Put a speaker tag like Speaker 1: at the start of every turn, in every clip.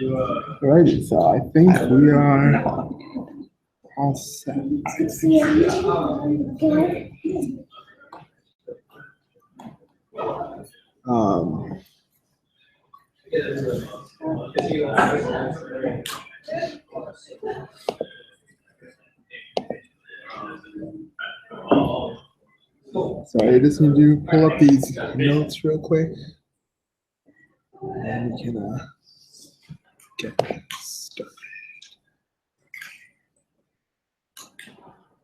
Speaker 1: Alrighty, so I think we are all set. Sorry, I just need to pull up these notes real quick, and we can get started.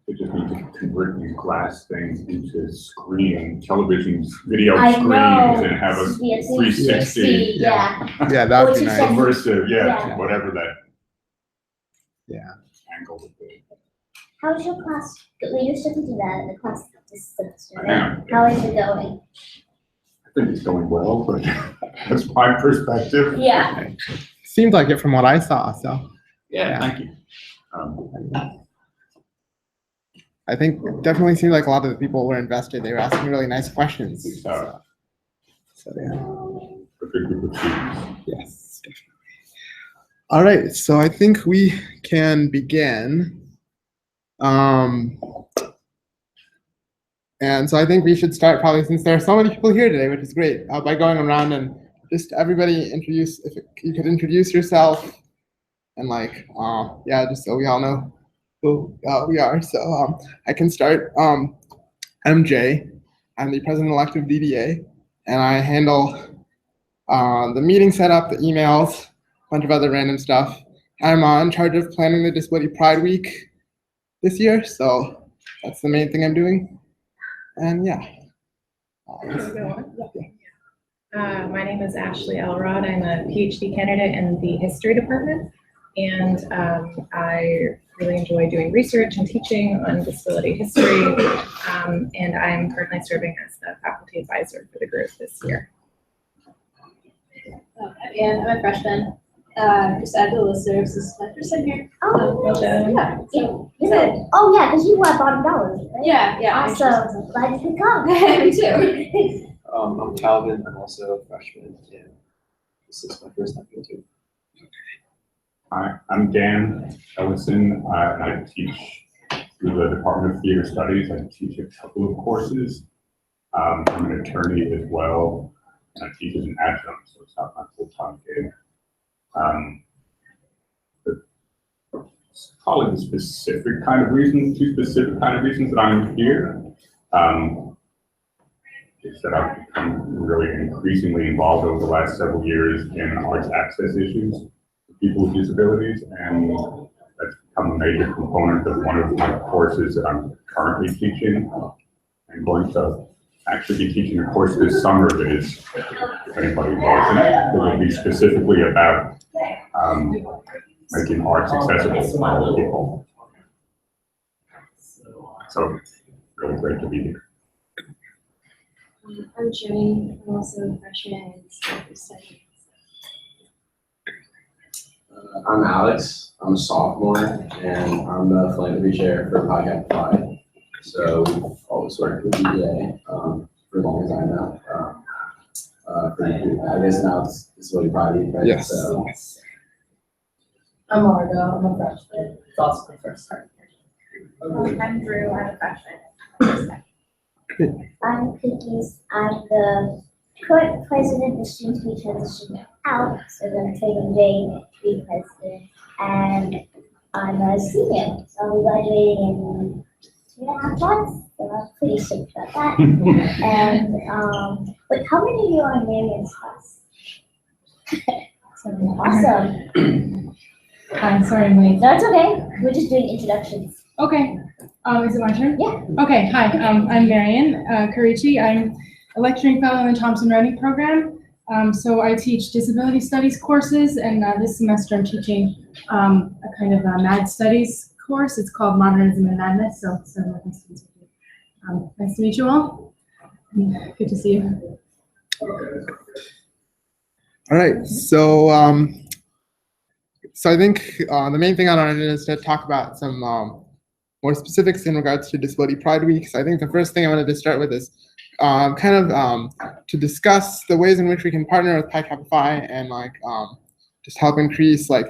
Speaker 2: We just need to convert these glass things into screen, television video
Speaker 3: I
Speaker 2: screens,
Speaker 3: know.
Speaker 2: and have a
Speaker 3: Yeah,
Speaker 2: 360
Speaker 3: yeah.
Speaker 1: Yeah, that would be
Speaker 3: Or
Speaker 1: nice.
Speaker 2: immersive,
Speaker 3: Yeah.
Speaker 2: whatever that
Speaker 1: Yeah.
Speaker 2: angle would be.
Speaker 3: How's your class? We used to do that, the class this semester.
Speaker 2: I know.
Speaker 3: How is it going?
Speaker 2: I think it's going well, but that's my perspective.
Speaker 3: Yeah.
Speaker 1: Seemed like it from what I saw, so
Speaker 2: Yeah, thank you.
Speaker 1: I think it definitely seemed like a lot of the people were invested. They were asking really nice questions. So yeah.
Speaker 2: A good group of students.
Speaker 1: Yes, definitely. All right, so I think we can begin. And so I think we should start probably, since there are so many people here today, which is great, by going around and just everybody introduce, if you could introduce yourself and yeah, just so we all know who we are. So I can start. I'm Jay. I'm the president-elect of DDA, and I handle the meeting setup, the emails, a bunch of other random stuff. I'm in charge of planning the Disability Pride Week this year, so that's the main thing I'm doing. And yeah.
Speaker 4: My name is Ashley Elrod. I'm a PhD candidate in the history department, and I really enjoy doing research and teaching on disability history, and I'm currently serving as the faculty advisor for the group this year.
Speaker 5: And I'm a freshman. Just add to the listserv. This is my first time here.
Speaker 3: Yeah.
Speaker 5: So,
Speaker 3: Oh yeah, because you were at bottom dollars, right?
Speaker 5: yeah.
Speaker 3: Awesome. Glad you could come.
Speaker 5: Me too.
Speaker 6: I'm Calvin. I'm also a freshman, and this is my first time here too.
Speaker 2: Hi, I'm Dan Ellison. I teach through the Department of Theater Studies. I teach a couple of courses. I'm an attorney as well, and I teach as an adjunct, so it's not my full-time gig. It's probably the specific kind of reasons, two specific kind of reasons that I'm here. Is that I've become really increasingly involved over the last several years in arts access issues for people with disabilities, and that's become a major component of one of my courses that I'm currently teaching. I'm going to actually be teaching a course this summer that is, if anybody knows it, that will be specifically about making arts accessible to all people. So, really great to be here.
Speaker 5: I'm Jenny. I'm also a freshman in studies.
Speaker 6: I'm Alex. I'm a sophomore, and I'm the philanthropy chair for Podcast Pride. So we've always worked with DDA for as long as I know. I guess now it's Disability Pride Week, right?
Speaker 1: Yes.
Speaker 6: So,
Speaker 7: I'm Margo. I'm a freshman. It's also my first time here.
Speaker 4: I'm Drew. I'm a freshman.
Speaker 3: I'm Cookies. I'm the current president of students we transitioned out, so then Tatum Jay be president, and I'm a senior, so I'll be graduating in 2.5 months, so I'm pretty stoked about that. And but how many of you are in Marian's class? Awesome.
Speaker 7: Hi, sorry, I'm late.
Speaker 3: No, it's okay. We're just doing introductions.
Speaker 7: Okay, is it my turn?
Speaker 3: Yeah.
Speaker 7: Okay, hi, I'm Marian Karichi. I'm a lecturing fellow in the Thompson Writing Program. So I teach disability studies courses, and this semester I'm teaching a kind of a mad studies course. It's called Modernism and Madness, so some of my students are here. Nice to meet you all. Good to see you.
Speaker 1: All right, so I think the main thing on our agenda is to talk about some more specifics in regards to Disability Pride Week. So I think the first thing I wanted to start with is to discuss the ways in which we can partner with Pi Kappa Phi and just help increase like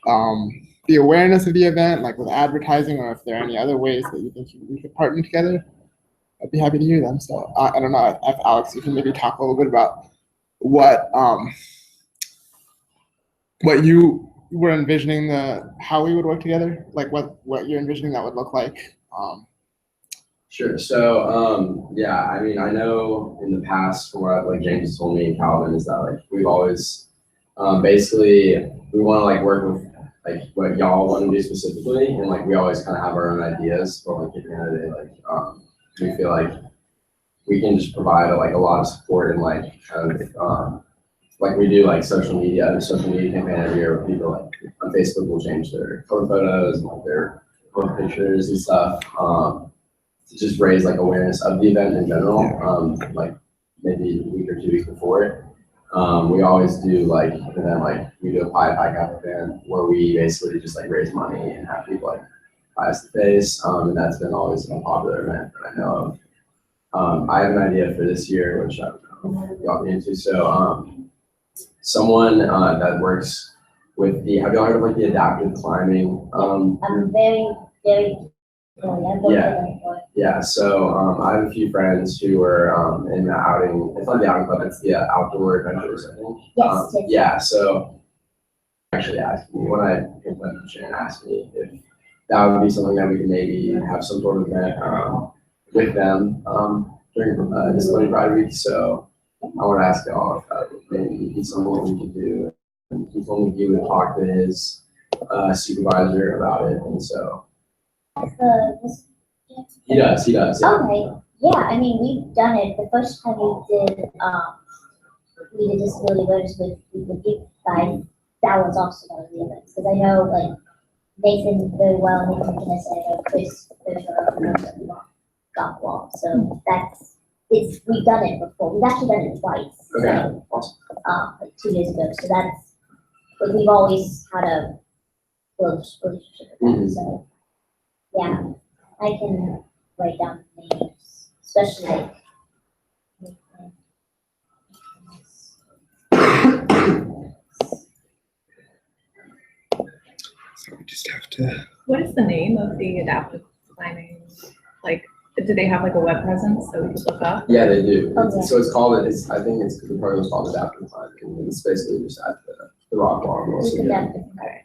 Speaker 1: the awareness of the event, like with advertising, or if there are any other ways that you think we could partner together, I'd be happy to hear them. So I don't know if Alex, you can maybe talk a little bit about what you were envisioning how we would work together, like what you're envisioning that would look like.
Speaker 6: Sure. So, yeah, I mean, I know in the past, from what like James has told me and Calvin, is that like we've always basically we want to like work with like what y'all want to do specifically, and like we always kind of have our own ideas. But like at the end of the day, like we feel like we can just provide like a lot of support and like kind of like we do like social media campaign every year where people like on Facebook will change their cover photos and like their cover pictures and stuff. To just raise like awareness of the event in general, like maybe a week or 2 weeks before it. We always do like, and then like we do a pie cap event where we basically just like raise money and have people like buy us the face, and that's been always a popular event that I know of. I have an idea for this year, which I don't know if y'all be into. So someone that works with have y'all heard of like the adaptive climbing?
Speaker 3: I'm very, very.
Speaker 6: Yeah, so I have a few friends who were in the outing. It's not the outing club; it's the outdoor adventures, I think.
Speaker 3: Yes.
Speaker 6: Yeah, so actually asked me when I implemented Sharon asked me if that would be something that we could maybe have some sort of event with them during Disability Pride Week. So I want to ask y'all if that would maybe be something we could do. And he told me he would talk to his supervisor about it, and so. He does, yeah.
Speaker 3: Okay, yeah, I mean, we've done it, the first time we did disability awareness with the big guys, that was also one of the events, because I know, like, Nathan very well, Nathan Guinness, and I know Chris, got wall, so we've done it before, we've actually done it twice.
Speaker 6: Okay,
Speaker 3: awesome. Like 2 years ago, so but we've always had a close relationship with them, so. Yeah, I can write down names, especially like.
Speaker 1: So we just have to.
Speaker 4: What is the name of the adaptive climbing? Like, do they have like a web presence so we could look up?
Speaker 6: Yeah, they do.
Speaker 3: Okay.
Speaker 6: So it's called, I think it's the program is called adaptive climbing, and it's basically just at the rock wall.
Speaker 3: We
Speaker 6: So,
Speaker 3: can
Speaker 6: yeah.
Speaker 3: definitely.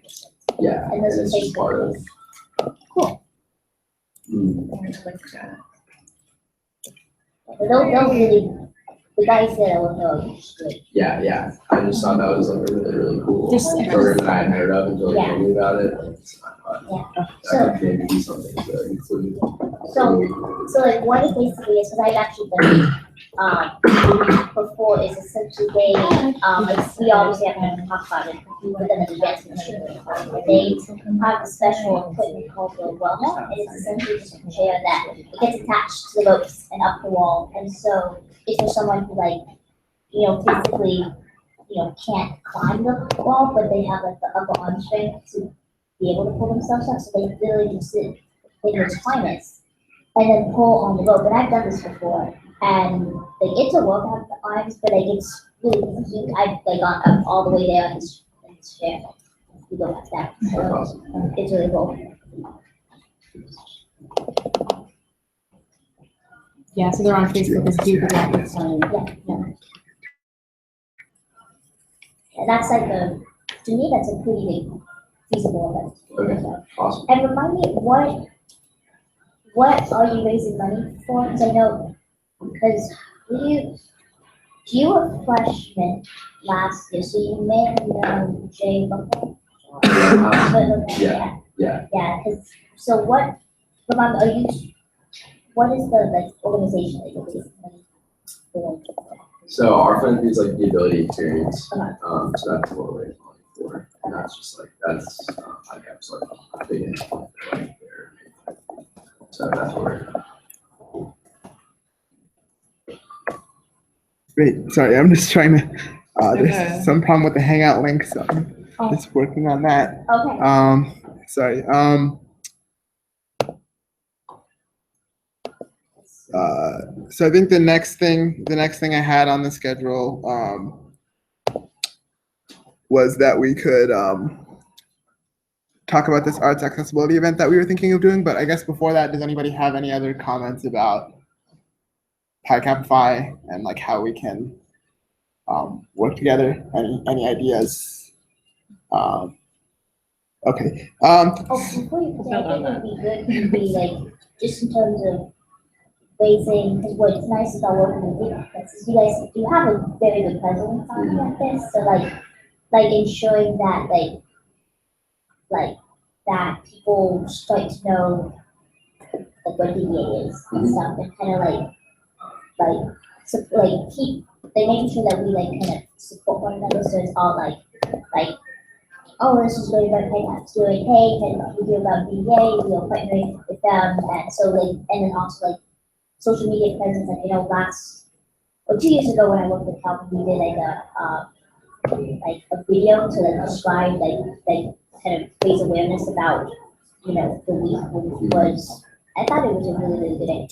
Speaker 6: Yeah,
Speaker 3: And
Speaker 6: and
Speaker 3: those are
Speaker 6: it's just part of.
Speaker 3: Cool.
Speaker 6: Mm.
Speaker 4: I'm gonna look at-
Speaker 3: But they'll really, the guys that will know, it's great.
Speaker 6: Yeah. I just thought that was like a really, really cool
Speaker 7: Just-
Speaker 6: program that I hadn't heard of until you
Speaker 3: Yeah.
Speaker 6: told me about it. And so I thought that could maybe be something to include.
Speaker 3: So like what it basically is, because I've actually been, before, is essentially they, like, we obviously have to talk about it, but then the advancement they have a special equipment called the wellnet, and it's essentially just a chair that it gets attached to the ropes and up the wall, and so it's for someone who like, physically, can't climb the wall, but they have like the upper arm strength to be able to pull themselves up, so they literally just sit in those climates and then pull on the rope. And I've done this before, and like it's a workout for arms, but like it's really easy. I've like gone up all the way there in this chair. You go like that.
Speaker 6: That's
Speaker 3: So
Speaker 6: awesome.
Speaker 3: it's really cool.
Speaker 7: Yeah, so they're on Facebook as Duke Adaptive Climbing.
Speaker 3: Yeah. And that's like to me, that's a pretty big feasible event.
Speaker 6: Okay, awesome.
Speaker 3: And remind me, what are you raising money for? Because I know, because you were freshman last year, so you may have known Jay before.
Speaker 6: Yeah.
Speaker 3: Yeah, so what is the like organization that you're raising money for?
Speaker 6: So our fund is like the ability experience.
Speaker 3: Okay.
Speaker 6: So that's what we're raising money for. And that's just like, that's, I guess, like, big influence, like, there. So that's where.
Speaker 1: Great. Sorry, I'm just trying to.
Speaker 4: Okay.
Speaker 1: There's some problem with the Hangout link, so I'm just working on that.
Speaker 3: Okay.
Speaker 1: Sorry. So I think the next thing I had on the schedule was that we could talk about this arts accessibility event that we were thinking of doing. But I guess before that, does anybody have any other comments about Pi Kappa Phi and like how we can work together? Any ideas? Okay.
Speaker 3: Oh, before you continue, I think it'd be good to be like, just in terms of raising, because what's nice about working with big places, you guys do have a very good presence on campus, so like ensuring that like that people start to know like what DBA is and stuff, and kind of so keep making sure that we like kind of support one another, so it's all like oh, this is really about Paycap's doing, hey, and we do about DBA, we are partnering with them, and so and then also social media presence, last, 2 years ago when I worked with Calvin, we did a video to describe, kind of raise awareness about, the week, which was, I thought it was a really, really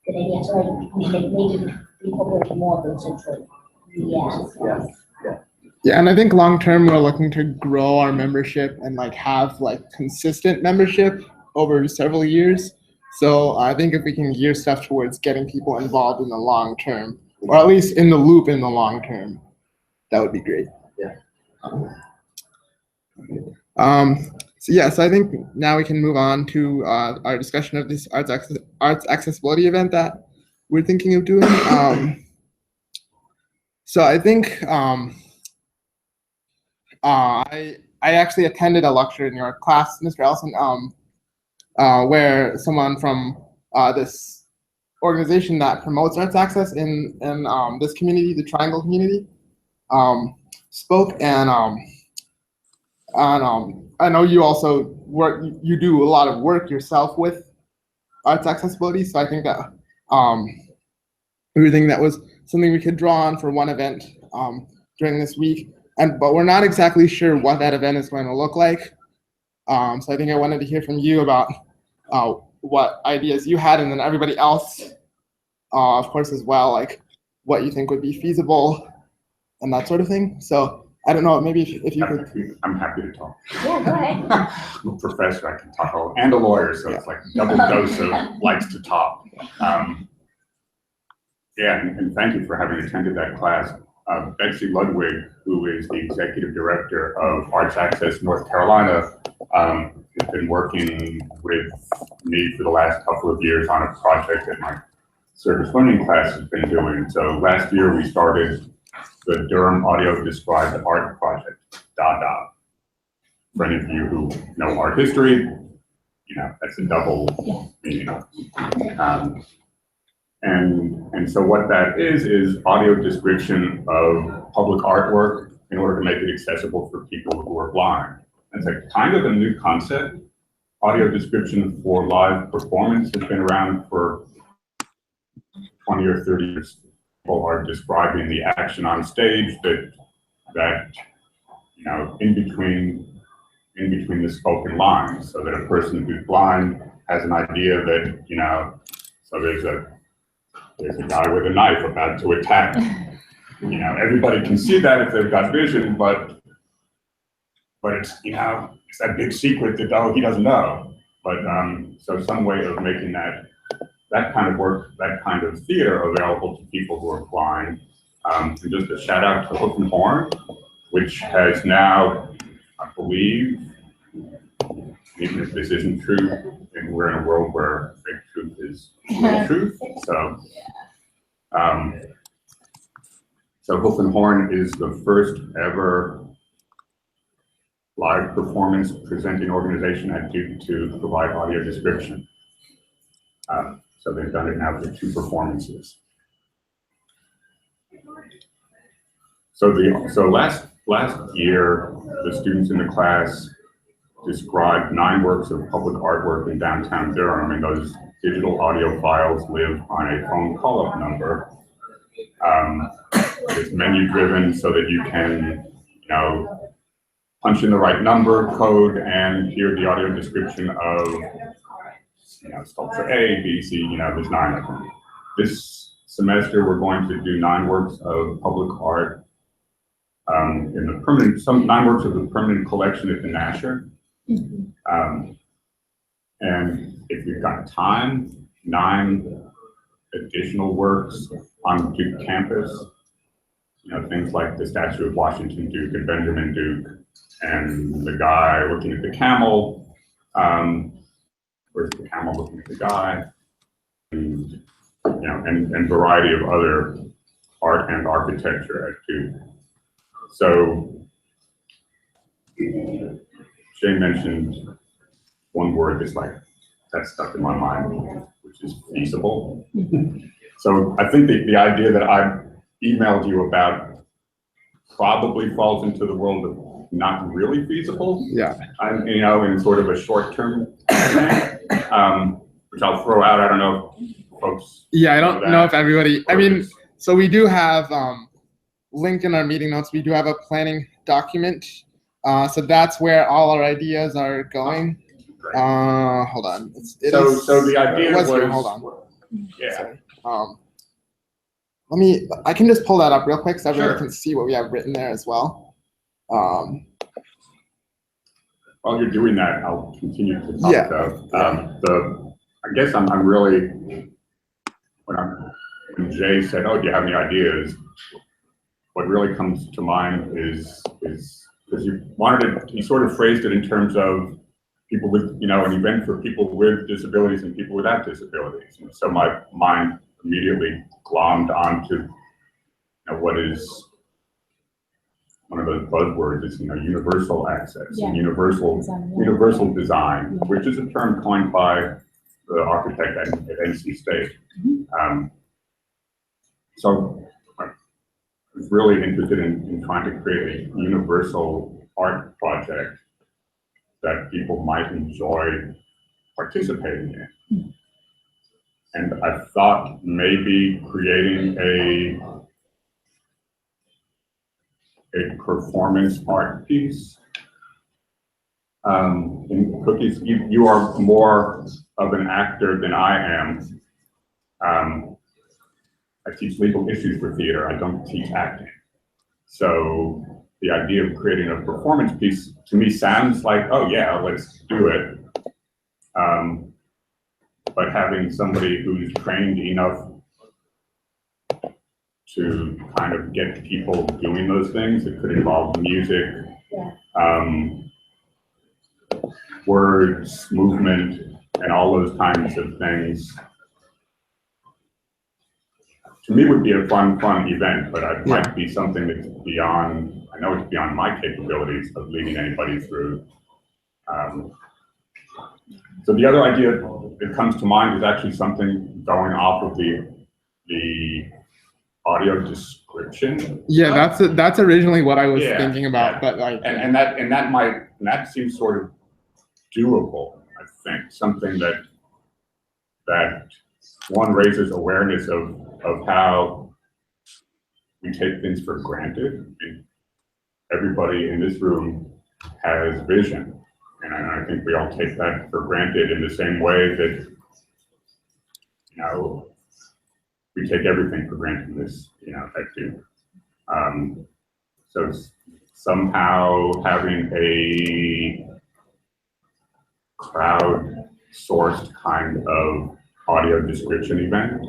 Speaker 3: good idea, so maybe incorporate more of those social media.
Speaker 1: Yeah, and I think long term we're looking to grow our membership and have consistent membership over several years. So I think if we can gear stuff towards getting people involved in the long term, or at least in the loop in the long term, that would be great.
Speaker 6: Yeah.
Speaker 1: So I think now we can move on to our discussion of this arts accessibility event that we're thinking of doing. So I think I actually attended a lecture in your class, Mr. Ellison, where someone from this organization that promotes arts access in this community, the Triangle community, spoke, and I know you also you do a lot of work yourself with arts accessibility, so I think that we think that was something we could draw on for one event during this week. But we're not exactly sure what that event is going to look like. So I think I wanted to hear from you about what ideas you had, and then everybody else, of course, as well, what you think would be feasible and that sort of thing. So I don't know, maybe if you could.
Speaker 2: I'm happy to talk.
Speaker 3: Yeah, go ahead.
Speaker 2: I'm a professor, I can talk, and a lawyer, so it's like double dose of likes to talk. And thank you for having attended that class. Betsy Ludwig, who is the executive director of Arts Access North Carolina, has been working with me for the last couple of years on a project that my service learning class has been doing. So last year we started the Durham Audio Described Art Project, DADA. For any of you who know art history, that's a double meaning. And so what that is audio description of public artwork in order to make it accessible for people who are blind. It's a kind of a new concept. Audio description for live performance has been around for 20 or 30 years. People are describing the action on stage that in between the spoken lines, so that a person who's blind has an idea that, so there's a guy with a knife about to attack. Everybody can see that if they've got vision, but it's, it's that big secret that, he doesn't know. But so some way of making that kind of work, that kind of theater available to people who are blind. And just a shout out to Hoof and Horn, which has now, I believe, even if this isn't true, and we're in a world where fake truth is real truth. So, so Hoof and Horn is the first ever live performance presenting organization at Duke to provide audio description. So they've done it now for 2 performances. So last year, the students in the class described 9 works of public artwork in downtown Durham, and those digital audio files live on a phone call-up number. It's menu driven so that you can, punch in the right number code and hear the audio description of, sculpture A, B, C, there's 9 of them. This semester, we're going to do 9 works of public art in the permanent, some 9 works of the permanent collection at the Nasher. And if you've got time, 9 additional works on Duke campus, you know, things like the statue of Washington Duke and Benjamin Duke, and the guy looking at the camel, where's the camel looking at the guy, and, you know, and variety of other art and architecture at Duke. So Jay mentioned one word that's like, that stuck in my mind, which is feasible. So I think the idea that I emailed you about probably falls into the world of not really feasible.
Speaker 1: Yeah.
Speaker 2: I'm, you know, in sort of a short-term thing, which I'll throw out. I don't know if folks.
Speaker 1: Yeah, I don't know if everybody, I mean,
Speaker 2: Or
Speaker 1: so we do have link in our meeting notes, we do have a planning document. So that's where all our ideas are going.
Speaker 2: Great.
Speaker 1: Hold on.
Speaker 2: So the idea
Speaker 1: it was
Speaker 2: was,
Speaker 1: here, hold on.
Speaker 2: yeah,
Speaker 1: Sorry. I can just pull that up real quick so everyone
Speaker 2: Sure.
Speaker 1: can see what we have written there as well.
Speaker 2: while you're doing that, I'll continue to talk
Speaker 1: Yeah.
Speaker 2: about, I guess I'm really, when Jay said, oh, do you have any ideas? What really comes to mind is because he sort of phrased it in terms of people with, you know, an event for people with disabilities and people without disabilities. And so my mind immediately glommed onto, you know, what is one of those buzzwords is, you know, universal access and universal design, which is a term coined by the architect at NC State. So I was really interested in trying to create a universal art project that people might enjoy participating in. And I thought maybe creating a performance art piece. In Cookies, you are more of an actor than I am. I teach legal issues for theater. I don't teach acting. So the idea of creating a performance piece to me sounds like, oh yeah, let's do it. But having somebody who's trained enough to kind of get people doing those things, it could involve music, words, movement, and all those kinds of things. To me, would be a fun event, but it might be something that's beyond, I know it's beyond my capabilities of leading anybody through. So the other idea that comes to mind is actually something going off of the audio description.
Speaker 1: Yeah, that's originally what I was
Speaker 2: Yeah,
Speaker 1: thinking about,
Speaker 2: yeah.
Speaker 1: but like,
Speaker 2: And that seems sort of doable, I think. Something that one raises awareness of how we take things for granted. I mean, everybody in this room has vision, and I think we all take that for granted in the same way that, you know, we take everything for granted in this, you know, at Duke. So somehow having a crowd-sourced kind of audio description event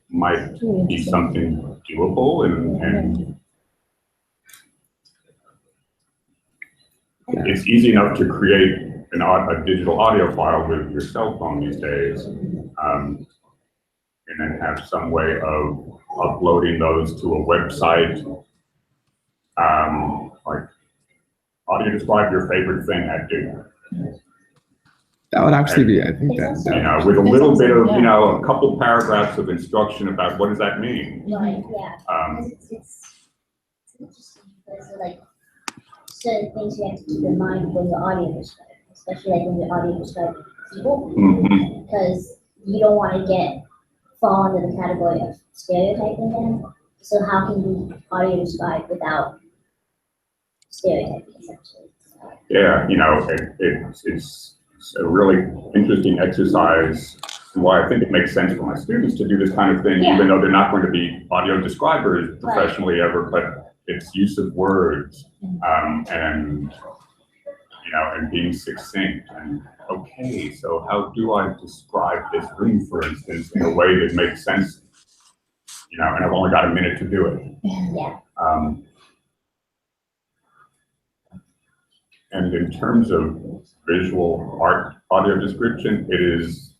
Speaker 2: might be something doable, and it's easy enough to create a digital audio file with your cell phone these days, and then have some way of uploading those to a website. Like, how do you describe your favorite thing at Duke?
Speaker 1: that would actually be, I think that.
Speaker 2: You know, with a little bit of, you know, a couple paragraphs of instruction about what does that mean.
Speaker 3: Right, yeah. It's interesting because like certain things you have to keep in mind when you're audio describing, especially like when you're audio describing people,
Speaker 2: Mhm.
Speaker 3: because you don't want to fall under the category of stereotyping them. So how can you audio describe without stereotyping essentially?
Speaker 2: Yeah, you know, it's a really interesting exercise why I think it makes sense for my students to do this kind of thing,
Speaker 3: Yeah.
Speaker 2: even though they're not going to be audio describers
Speaker 3: Right.
Speaker 2: professionally ever, but it's use of words, and, you know, and being succinct and, okay, so how do I describe this room, for instance, in a way that makes sense? You know, and I've only got a minute to do it.
Speaker 3: Yeah.
Speaker 2: And in terms of visual art audio description, it is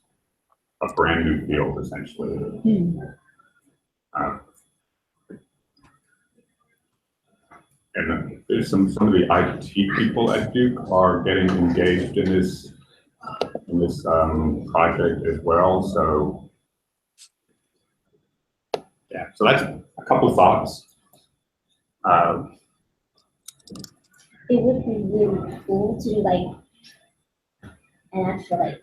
Speaker 2: a brand new field, essentially. Um, and there's some of the IT people at Duke are getting engaged in this project as well. So yeah, so that's a couple of thoughts.
Speaker 3: It would be really cool to do like an actual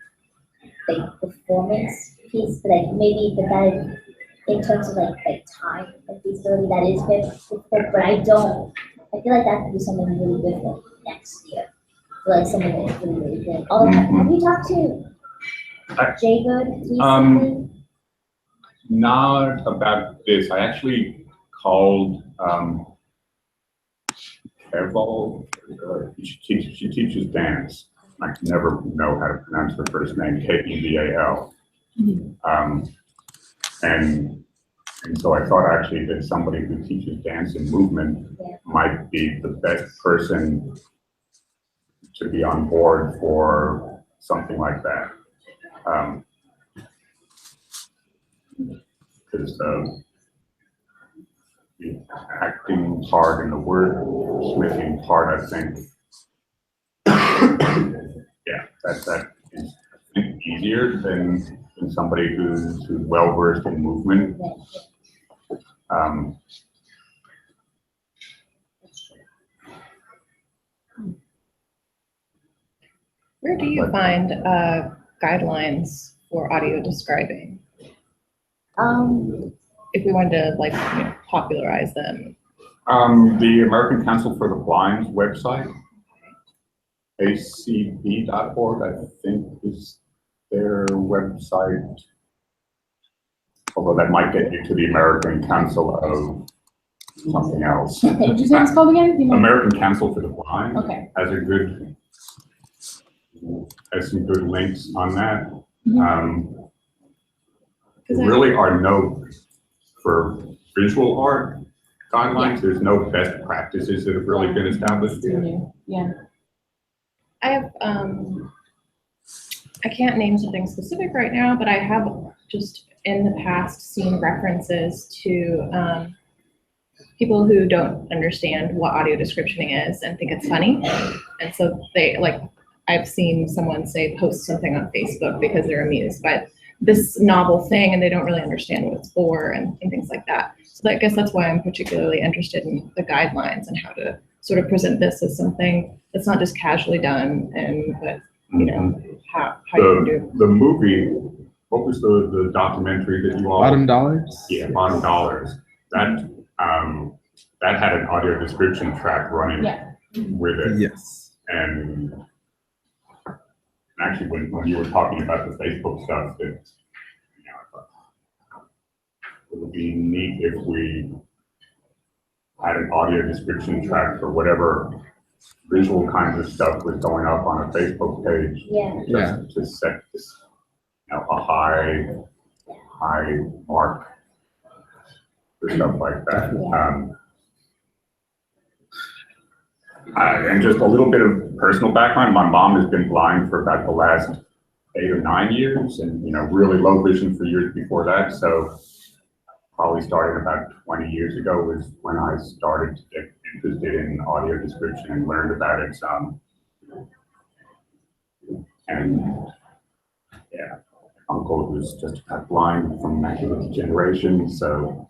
Speaker 3: like performance piece, but like maybe but that in terms of like time and feasibility that is good, but I feel like that could be something really good for next year. Like something that's really, really good. Although have you talked to Jay Good recently?
Speaker 2: Not about this. I actually called Keval. She teaches dance. I can never know how to pronounce her first name, Keval. And so I thought actually that somebody who teaches dance and movement might be the best person to be on board for something like that. Because the acting part and the wordsmithing part, I think, yeah, that is I think, easier than somebody who's well versed in movement.
Speaker 4: Where do you find guidelines for audio describing? If we wanted to like popularize them.
Speaker 2: The American Council for the Blind's website, acb.org, I think is their website. Although that might get you to the American Council of something else.
Speaker 7: What did you say it's called again? Do you know?
Speaker 2: American Council for the Blind
Speaker 7: Okay.
Speaker 2: has some good links on that.
Speaker 4: Because
Speaker 2: There really are no, for visual art guidelines, there's no best practices that have really been established yet.
Speaker 7: Yeah.
Speaker 4: I have, I can't name something specific right now, but I have just in the past seen references to people who don't understand what audio descriptioning is and think it's funny. And so they like, I've seen someone say, post something on Facebook because they're amused by this novel thing and they don't really understand what it's for and things like that. So I guess that's why I'm particularly interested in the guidelines and how to sort of present this as something that's not just casually done and, but, you know, how you can do.
Speaker 2: The movie, what was the documentary that you all?
Speaker 1: Bottom Dollars?
Speaker 2: Yeah, Bottom Dollars. That had an audio description track running with it.
Speaker 1: Yes.
Speaker 2: And actually, when you were talking about the Facebook stuff, that I thought it would be neat if we had an audio description track for whatever visual kinds of stuff was going up on a Facebook page.
Speaker 3: Yeah.
Speaker 2: Just to set this, a high mark for stuff like that. And just a little bit of personal background. My mom has been blind for about the last 8 or 9 years and, really low vision for years before that. So probably starting about 20 years ago was when I started to get interested in audio description and learned about it some. And yeah, uncle was just got blind from macular degeneration. So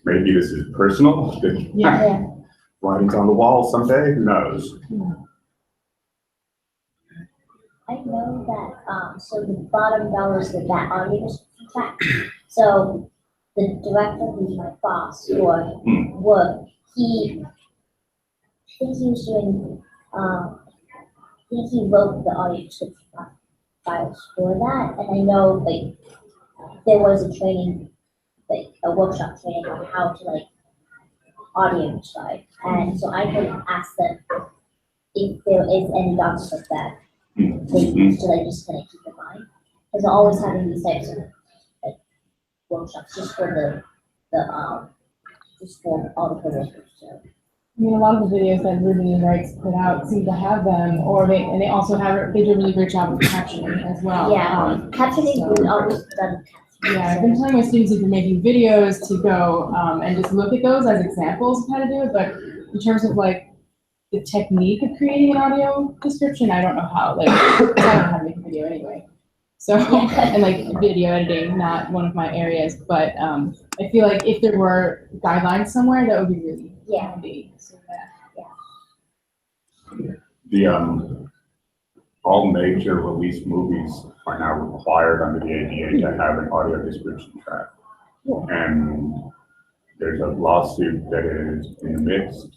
Speaker 2: maybe this is personal.
Speaker 3: Yeah.
Speaker 2: Writings on the wall someday, who knows?
Speaker 3: I know that, so the Bottom Dollars that audio description track. So the director who's my boss for work, I think he was doing, I think he wrote the audio description track. files for that, and I know like there was a training, like a workshop training on how to like audio describe, and so I could ask them if there is any documents like that they used to like just kind of keep in mind, because they're always having these types of like workshops just for just for all the coworkers. So.
Speaker 7: I mean, a lot of the videos that Ruby and Rights put out seem to have them, and they also they do a really great job with captioning as well.
Speaker 3: Yeah, captioning,
Speaker 7: so-
Speaker 3: we've always done captioning.
Speaker 7: Yeah, I've been telling my students if you're making videos to go and just look at those as examples of how to do it, but in terms of like the technique of creating an audio description, I don't know how, like, 'cause I don't know how to make a video anyway. So, and like video editing, not one of my areas, but I feel like if there were guidelines somewhere, that would be really
Speaker 3: Yeah.
Speaker 7: handy. So that,
Speaker 2: All major release movies are now required under the ADA to have an audio description track. And there's a lawsuit that is in the midst.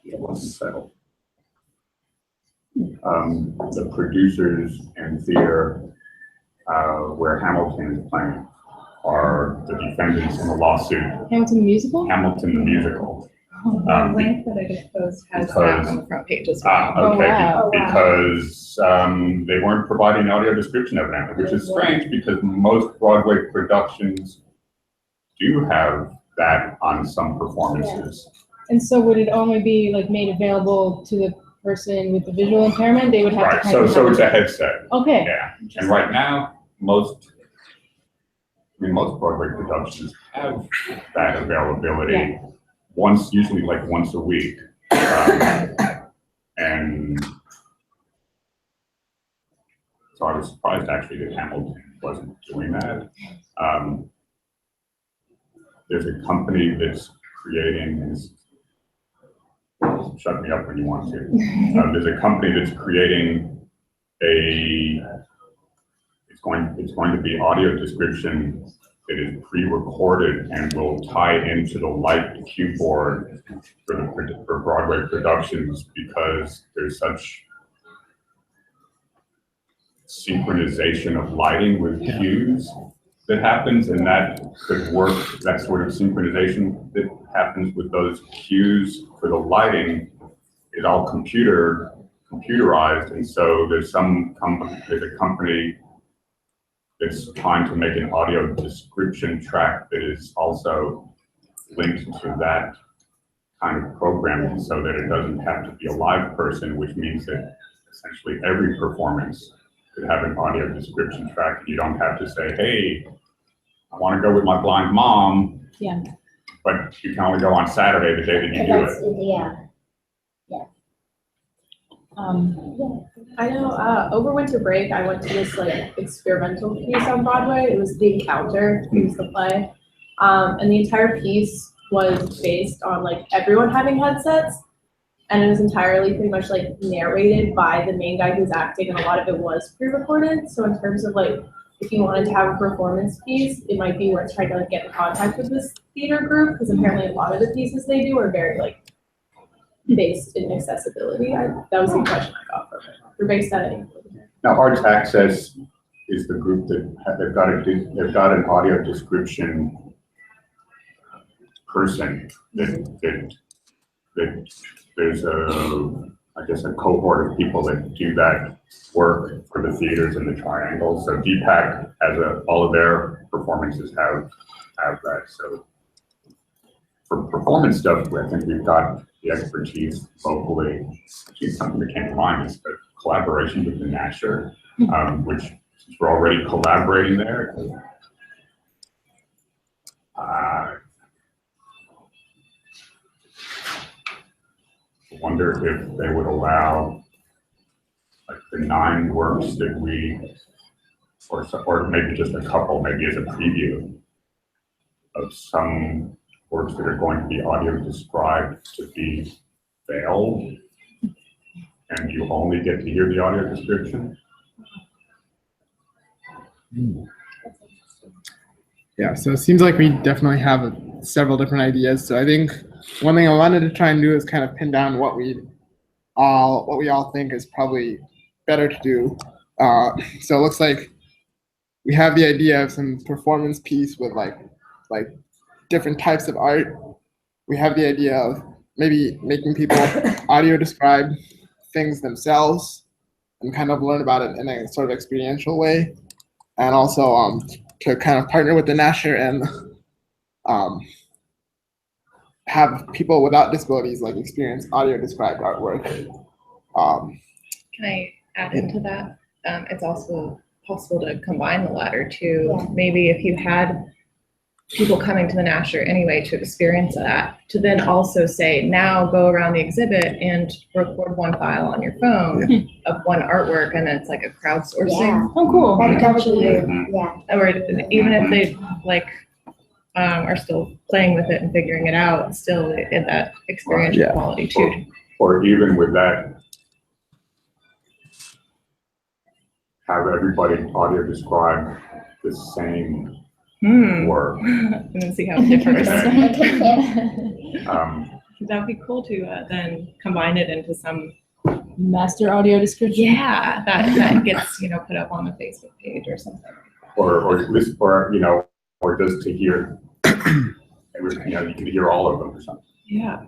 Speaker 2: It wasn't settled. The producers in theater where Hamilton is playing are the defendants in the lawsuit.
Speaker 7: Hamilton musical?
Speaker 2: Hamilton the musical.
Speaker 4: The link that I just posted has that
Speaker 2: because-
Speaker 4: on the front page as well.
Speaker 7: Oh,
Speaker 2: Okay,
Speaker 7: wow.
Speaker 2: because they weren't providing audio description evidently, which is strange because most Broadway productions do have that on some performances.
Speaker 7: And so would it only be like made available to the person with the visual impairment? They would have to
Speaker 2: Right,
Speaker 7: kind
Speaker 2: so
Speaker 7: of.
Speaker 2: so it's a headset,
Speaker 7: Okay.
Speaker 2: yeah. And right now, most Broadway productions have that availability
Speaker 7: Yeah.
Speaker 2: usually like once a week. And so I was surprised actually that Hamilton wasn't doing that. There's a company that's creating, shut me up when you want to. There's a company that's creating it's going to be audio description that is pre-recorded and will tie into the light cue board for Broadway productions because there's such synchronization of lighting with cues that happens, and that could work, that sort of synchronization that happens with those cues for the lighting is all computerized, and so there's a company that's trying to make an audio description track that is also linked to that kind of programming so that it doesn't have to be a live person, which means that essentially every performance could have an audio description track. You don't have to say, hey, I want to go with my blind mom.
Speaker 7: Yeah.
Speaker 2: But you can only go on Saturday, the day that you do
Speaker 3: That's,
Speaker 2: it.
Speaker 3: yeah.
Speaker 5: I know, over winter break, I went to this like experimental piece on Broadway. It was The Encounter, it was the play. And the entire piece was based on like everyone having headsets. And it was entirely pretty much like narrated by the main guy who's acting, and a lot of it was pre-recorded. So in terms of like, if you wanted to have a performance piece, it might be worth trying to like get in contact with this theater group, because apparently a lot of the pieces they do are very like based in accessibility. That was the impression I got from it. They're based on it.
Speaker 2: Now, Arts Access is the group that they've got an audio description person that there's I guess a cohort of people that do that work for the theaters in the Triangle. So DPAC has all of their performances have that. So for performance stuff, I think we've got the expertise locally. Actually, something we can't find is the collaboration with the Nasher, which since we're already collaborating there. I wonder if they would allow like the 9 works that or maybe just a couple, maybe as a preview of some works that are going to be audio described to be veiled, and you only get to hear the audio description.
Speaker 1: Yeah, so it seems like we definitely have several different ideas. So I think one thing I wanted to try and do is kind of pin down what we what we all think is probably better to do. So it looks like we have the idea of some performance piece with like different types of art. We have the idea of maybe making people audio describe things themselves and kind of learn about it in a sort of experiential way. And also to kind of partner with the Nasher and have people without disabilities like experience audio described artwork.
Speaker 4: Can I add into that? It's also possible to combine the latter too.
Speaker 3: Yeah.
Speaker 4: Maybe if you had people coming to the Nasher anyway to experience that, to then also say, now go around the exhibit and record one file on your phone of one artwork, and then it's like a crowdsourcing.
Speaker 3: Yeah.
Speaker 7: Oh, cool.
Speaker 3: That's actually,
Speaker 2: Mhm.
Speaker 3: yeah.
Speaker 4: Or even if they like are still playing with it and figuring it out, still in that experiential
Speaker 1: Yeah.
Speaker 4: quality too.
Speaker 2: Or even with that, have everybody audio describe the same work.
Speaker 4: And then see how it differs.
Speaker 3: Okay, yeah.
Speaker 4: That'd be cool to then combine it into some,
Speaker 7: Master audio description.
Speaker 4: yeah, that gets, put up on the Facebook page or something.
Speaker 2: Or at least, or just to hear, you can hear all of them or something.
Speaker 4: Yeah.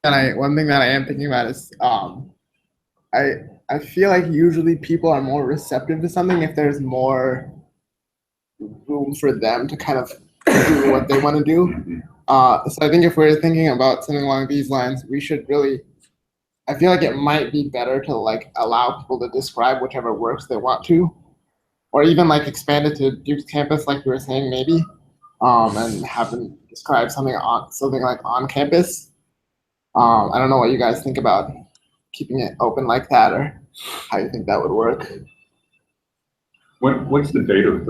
Speaker 1: And one thing that I am thinking about is I feel like usually people are more receptive to something if there's more room for them to kind of do what they want to do.
Speaker 2: Mhm.
Speaker 1: So I think if we're thinking about something along these lines, we should really, I feel like it might be better to like allow people to describe whichever works they want to, or even like expand it to Duke's campus, like we were saying, maybe, and have them describe something like on campus. I don't know what you guys think about keeping it open like that, or how you think that would work.
Speaker 2: What's the date of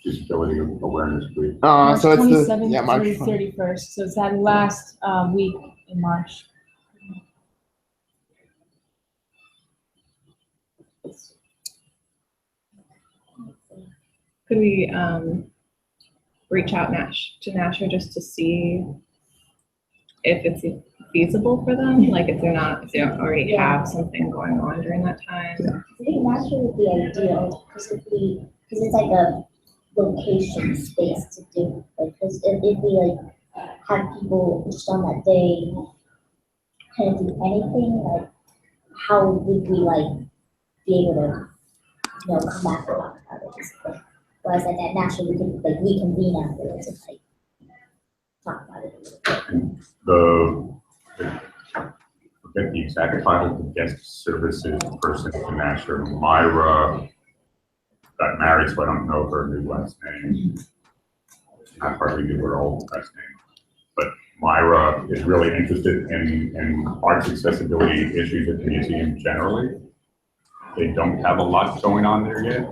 Speaker 2: Disability Awareness Week?
Speaker 7: March
Speaker 1: So it's
Speaker 7: 27th
Speaker 1: March
Speaker 7: through
Speaker 1: 20th.
Speaker 7: 31st. So it's that last week in March.
Speaker 4: Could we reach out to Nasher just to see if it's feasible for them? Like if they don't already have something going on during that time?
Speaker 3: I think Nashville would be ideal, because it's like a location space to do, because if we like have people just on that day kind of do anything, like how would we like be able to, come back and talk about it? Basically. Whereas like at Nashville, we can like reconvene afterwards and like talk about it.
Speaker 2: Forget the exact title, the guest services person to Nasher, Myra, got married, so I don't know her new last name. I hardly knew her old last name. But Myra is really interested in arts accessibility issues at the museum generally. They don't have a lot going on there yet.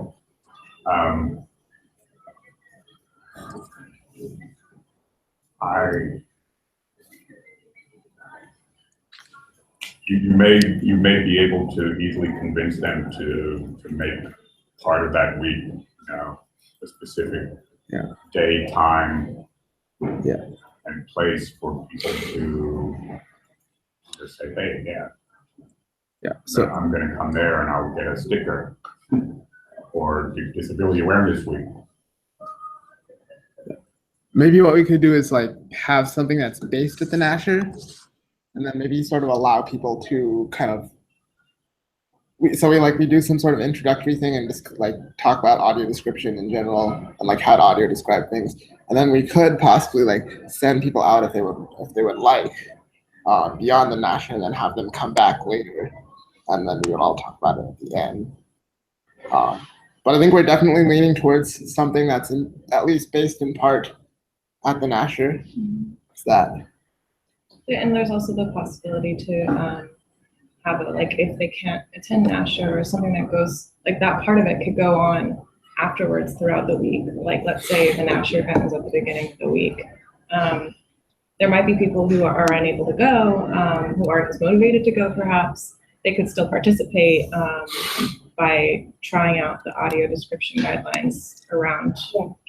Speaker 2: You may be able to easily convince them to make part of that week, a specific day, time, and place for people to just say, hey, so I'm going to come there and I'll get a sticker, or Disability Awareness Week.
Speaker 1: Maybe what we could do is like have something that's based at the Nasher, and then maybe sort of allow people to kind of, we do some sort of introductory thing and just like talk about audio description in general and like how to audio describe things, and then we could possibly like send people out if they would like beyond the Nasher, and then have them come back later, and then we would all talk about it at the end. But I think we're definitely leaning towards something that's at least based in part at the Nasher. It's that.
Speaker 4: Yeah, and there's also the possibility to have it, like if they can't attend Nasher or something that goes, like that part of it could go on afterwards throughout the week. Like let's say the Nasher event was at the beginning of the week. There might be people who are unable to go, who aren't as motivated to go perhaps. They could still participate by trying out the audio description guidelines around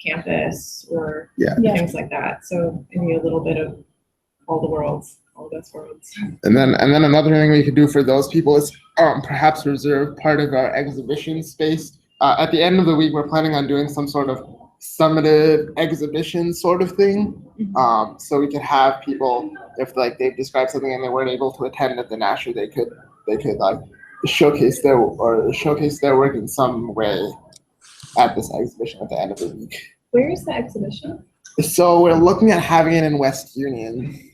Speaker 4: campus or things like that. So maybe a little bit of all the worlds. all those worlds.
Speaker 1: And then another thing we could do for those people is perhaps reserve part of our exhibition space. At the end of the week, we're planning on doing some sort of summative exhibition sort of thing. So we could have people, if like they've described something and they weren't able to attend at the Nasher, they could like showcase their work in some way at this exhibition at the end of the week.
Speaker 4: Where is the exhibition?
Speaker 1: So we're looking at having it in West Union.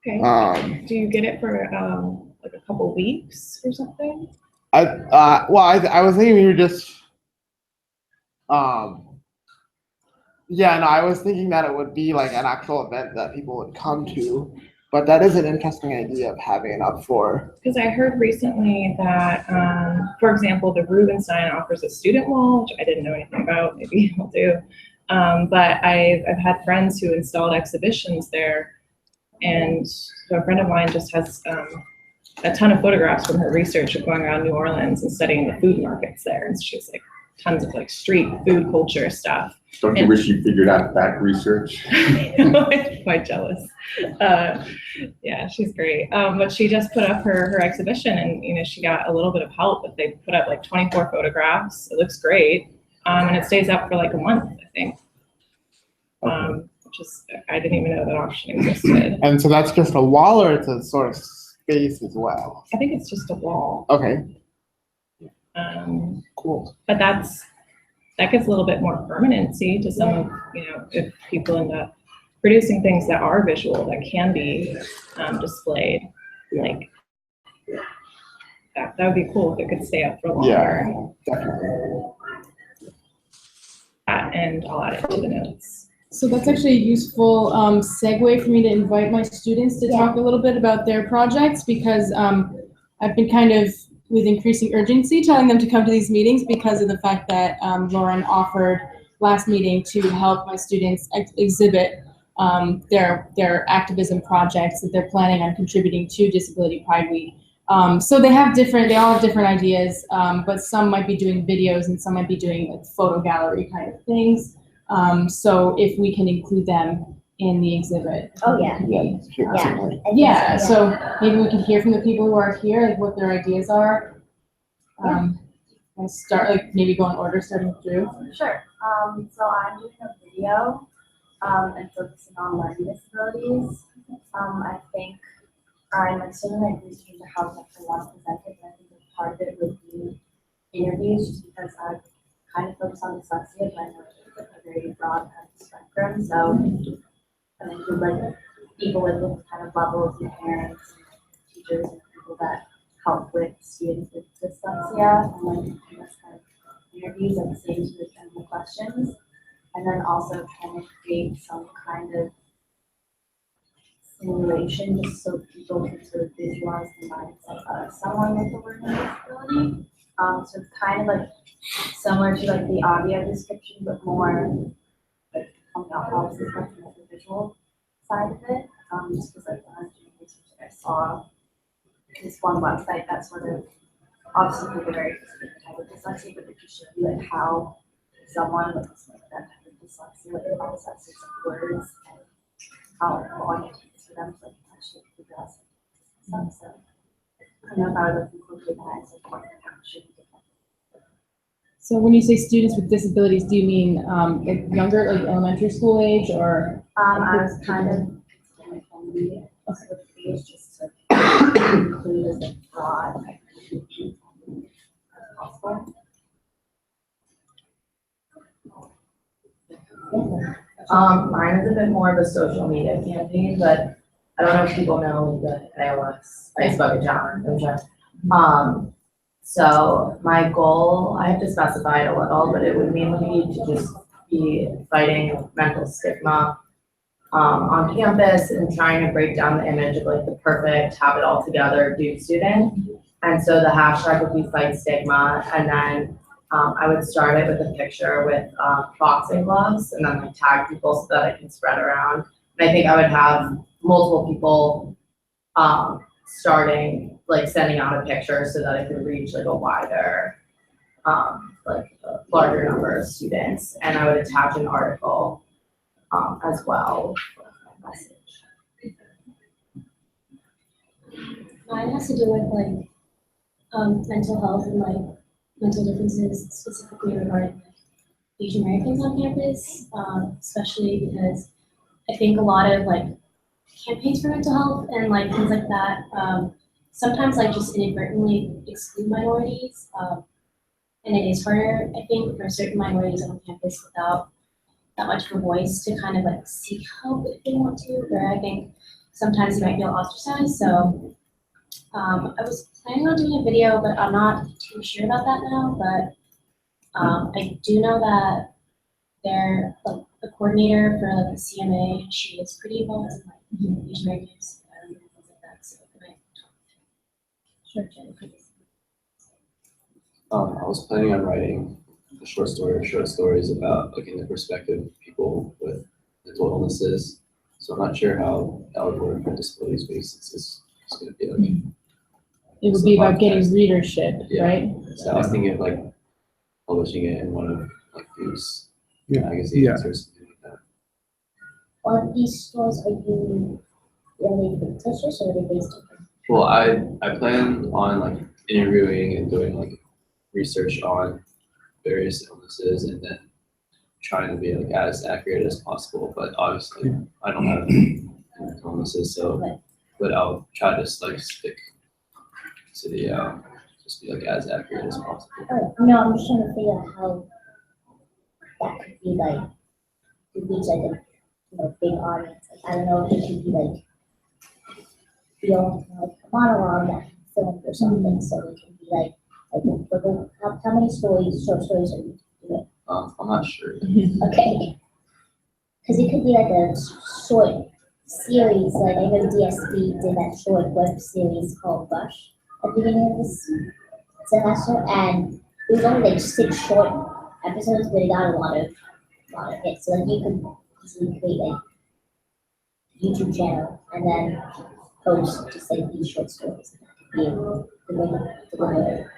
Speaker 4: Okay. Do you get it for like a couple weeks or something?
Speaker 1: I was thinking we were just yeah, no, I was thinking that it would be like an actual event that people would come to, but that is an interesting idea of having it up for.
Speaker 4: Because I heard recently that, for example, the Rubenstein offers a student wall, which I didn't know anything about. Maybe I'll do. But I've had friends who installed exhibitions there, and so a friend of mine just has a ton of photographs from her research of going around New Orleans and studying the food markets there, and she's like tons of like street food culture stuff.
Speaker 2: Don't you wish you figured out that research?
Speaker 4: I'm quite jealous. Yeah, she's great. But she just put up her exhibition, and she got a little bit of help, but they put up like 24 photographs. It looks great. And it stays up for like a month, I think. Which is, I didn't even know that option existed.
Speaker 1: And so that's just a wall, or it's a sort of space as well?
Speaker 4: I think it's just a wall.
Speaker 1: Okay. Cool.
Speaker 4: But that gives a little bit more permanency to some of, if people end up producing things that are visual, that can be displayed.
Speaker 1: Yeah.
Speaker 4: Like that would be cool if it could stay up for longer.
Speaker 1: Yeah, definitely.
Speaker 4: And I'll add it to the notes.
Speaker 7: So that's actually a useful segue for me to invite my students to talk a little bit about their projects, because I've been kind of with increasing urgency telling them to come to these meetings because of the fact that Lauren offered last meeting to help my students exhibit their activism projects that they're planning on contributing to Disability Pride Week. So they all have different ideas, but some might be doing videos and some might be doing like photo gallery kind of things. So if we can include them in the exhibit.
Speaker 3: Oh, yeah.
Speaker 7: Yeah, so maybe we can hear from the people who are here, like what their ideas are. And start, like maybe go in order, starting with Drew.
Speaker 8: Sure. So I'm doing a video and focusing on learning disabilities. I think I'm assuming like researching to how much I want to present it, and I think that part of it would be interviews, just because I kind of focus on dyslexia, but I know it's a very broad kind of spectrum. So I think with like people with kind of levels and parents and teachers and people that help with students with dyslexia, and like that's kind of interviews at the same to the general questions, and then also trying to create some kind of simulation just so people can sort of visualize the mindset of someone with a learning disability. So it's kind of like similar to like the audio description, but more like coming out policy much more the visual side of it. Just because like the research that I saw this one website that sort of obviously with a very specific type of dyslexia, but it just showed you like how someone with like that type of dyslexia like processes words and how long it takes for them to like actually progress stuff. So I don't know if I would like incorporate that as like one action.
Speaker 7: So when you say students with disabilities, do you mean like younger, like elementary school age, or?
Speaker 8: I was kind of like only sort of age just to include as like broad as possible.
Speaker 9: Mine is a bit more of a social media campaign, but I don't know if people know the ALS, Facebook challenge. So my goal, I have to specify it a little, but it would mainly be to just be fighting mental stigma on campus and trying to break down the image of like the perfect, have it all together dude student. And so the hashtag would be fight stigma, and then I would start it with a picture with boxing gloves and then like tag people so that I can spread around. And I think I would have multiple people starting, like sending out a picture so that I could reach like a wider, like a larger number of students. And I would attach an article as well for my message.
Speaker 10: Mine has to do with like mental health and like mental differences, specifically regarding like, Asian Americans on campus, especially because I think a lot of like campaigns for mental health and like things like that sometimes like just inadvertently exclude minorities. And it is harder, I think, for certain minorities on campus without that much of a voice to kind of like seek help if they want to, where I think sometimes you might feel ostracized. So I was planning on doing a video, but I'm not too sure about that now. But I do know that they're like the coordinator for like the CMA. She is pretty involved in like Asian Americans and things like that. So I might talk to her.
Speaker 6: I was planning on writing a short story or short stories about looking at the perspective of people with mental illnesses. So I'm not sure how that would work for disabilities based. It's going to be like.
Speaker 7: It would be about getting readership,
Speaker 6: Yeah.
Speaker 7: right?
Speaker 6: So I was thinking of like publishing it in one of like these
Speaker 1: Yeah.
Speaker 6: magazines
Speaker 1: Yeah.
Speaker 6: or something like that.
Speaker 3: On these stores, are you really fictitious or are they based on?
Speaker 6: Well, I plan on like interviewing and doing like research on various illnesses and then trying to be like as accurate as possible. But obviously, I don't have any mental illnesses, so but I'll try to like stick to the just be like as accurate as possible.
Speaker 3: Oh, no, I'm just trying to figure out how that could be like to reach like a big audience. Like, I don't know if it could be like like a monologue that filmed or something, so it can be like how many short stories are you doing?
Speaker 6: I'm not sure.
Speaker 3: Okay. Because it could be like a short series, like I know DSP did that short web series called Rush at the beginning of this semester, and it was only like 6 short episodes, but it got a lot of hits. So like you could easily create like YouTube channel and then post just like these short stories. Be able to deliver.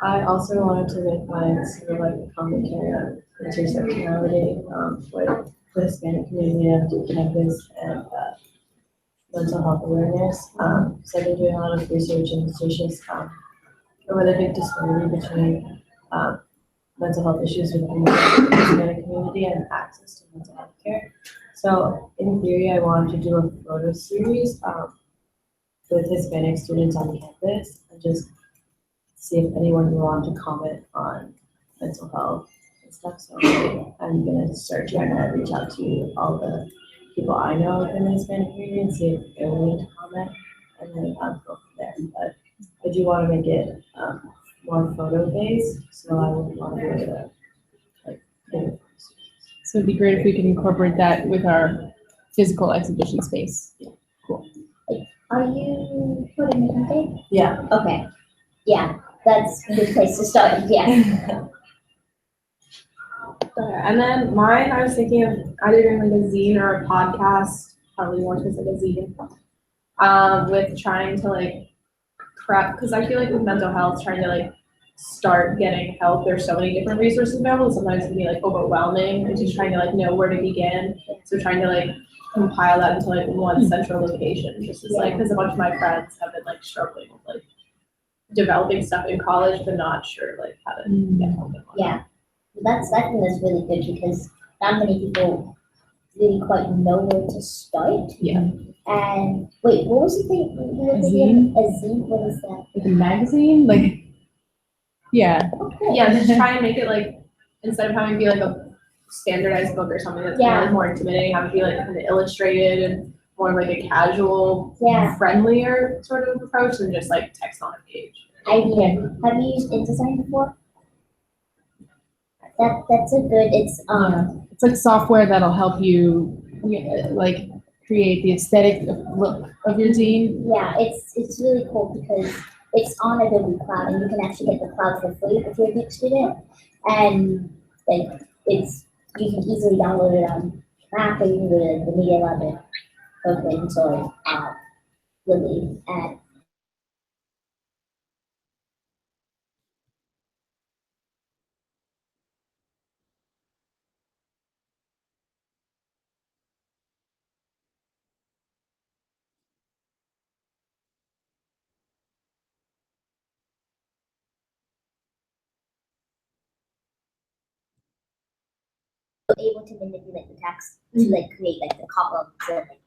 Speaker 5: I also wanted to make mine sort of like a commentary on intersectionality with the Hispanic community on Duke campus and mental health awareness. So I've been doing a lot of research and researches over the big disparity between mental health issues within the Hispanic community and access to mental health care. So in theory, I wanted to do a photo series with Hispanic students on campus and just see if anyone would want to comment on mental health and stuff. So I'm gonna start trying to reach out to all the people I know within the Hispanic community and see if they're willing to comment, and then go from there. But I do want to make it more photo based, so I would want to be able to like.
Speaker 7: So it'd be great if we could incorporate that with our physical exhibition space.
Speaker 3: Are you Puerto Rican?
Speaker 5: Yeah.
Speaker 3: Okay. Yeah, that's a good place to start. Yeah.
Speaker 5: And then mine, I was thinking of either doing like a zine or a podcast, probably more towards like a zine, with trying to like prep, because I feel like with mental health, trying to like start getting help, there's so many different resources available. Sometimes it can be like overwhelming and just trying to like know where to begin. So trying to like compile that into like one central location, just as like, because a bunch of my friends have been like struggling with like developing stuff in college, but not sure like how to get help.
Speaker 3: Yeah. I think that's really good because not many people really quite know where to start.
Speaker 7: Yeah.
Speaker 3: And wait, what was the thing?
Speaker 7: A zine?
Speaker 3: A zine? What is that?
Speaker 7: Like a magazine? Like, yeah.
Speaker 3: Okay.
Speaker 5: Yeah, just try and make it like, instead of having it be like a standardized book or something that's kind of more intimidating, have it be like kind of illustrated and more of like a casual, friendlier sort of approach than just like text on a page.
Speaker 3: Have you used InDesign before? That's a good,
Speaker 7: It's like software that'll help you like create the aesthetic look of your zine.
Speaker 3: Yeah, it's really cool because it's on Adobe Cloud and you can actually get the cloud for free if you're a Duke student. And like you can easily download it on Mac or you can go to the Media Lab and open source Lily and able to manipulate the text to like create like the column to like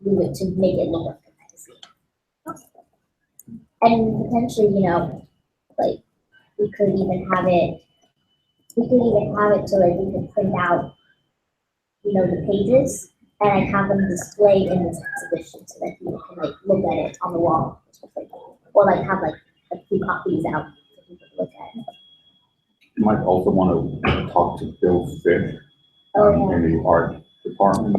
Speaker 3: move it to make it look like a fantasy. And potentially, like we could even have it so like we could print out, the pages and like have them displayed in this exhibition so that people can like look at it on the wall or something. Or like have like a few copies out for people to look at.
Speaker 2: You might also want to talk to Bill Fish in the art department.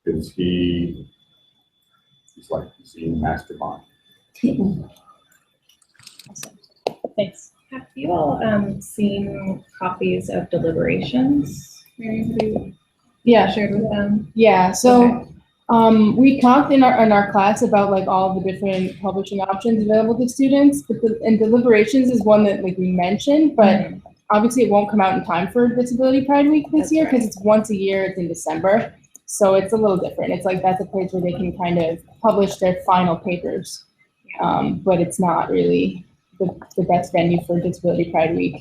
Speaker 2: Because he's like the scene mastermind.
Speaker 7: Thanks.
Speaker 4: Have you all seen copies of Deliberations? Mary, have you
Speaker 7: Yeah,
Speaker 4: shared with them?
Speaker 7: yeah. So
Speaker 4: Okay.
Speaker 7: we talked in our class about like all the different publishing options available to students, but and Deliberations is one that like we mentioned, but obviously it won't come out in time for Disability Pride Week this
Speaker 4: That's
Speaker 7: year because
Speaker 4: right.
Speaker 7: it's once a year. It's in December, so it's a little different. It's like that's a place where they can kind of publish their final papers, but it's not really the best venue for Disability Pride Week.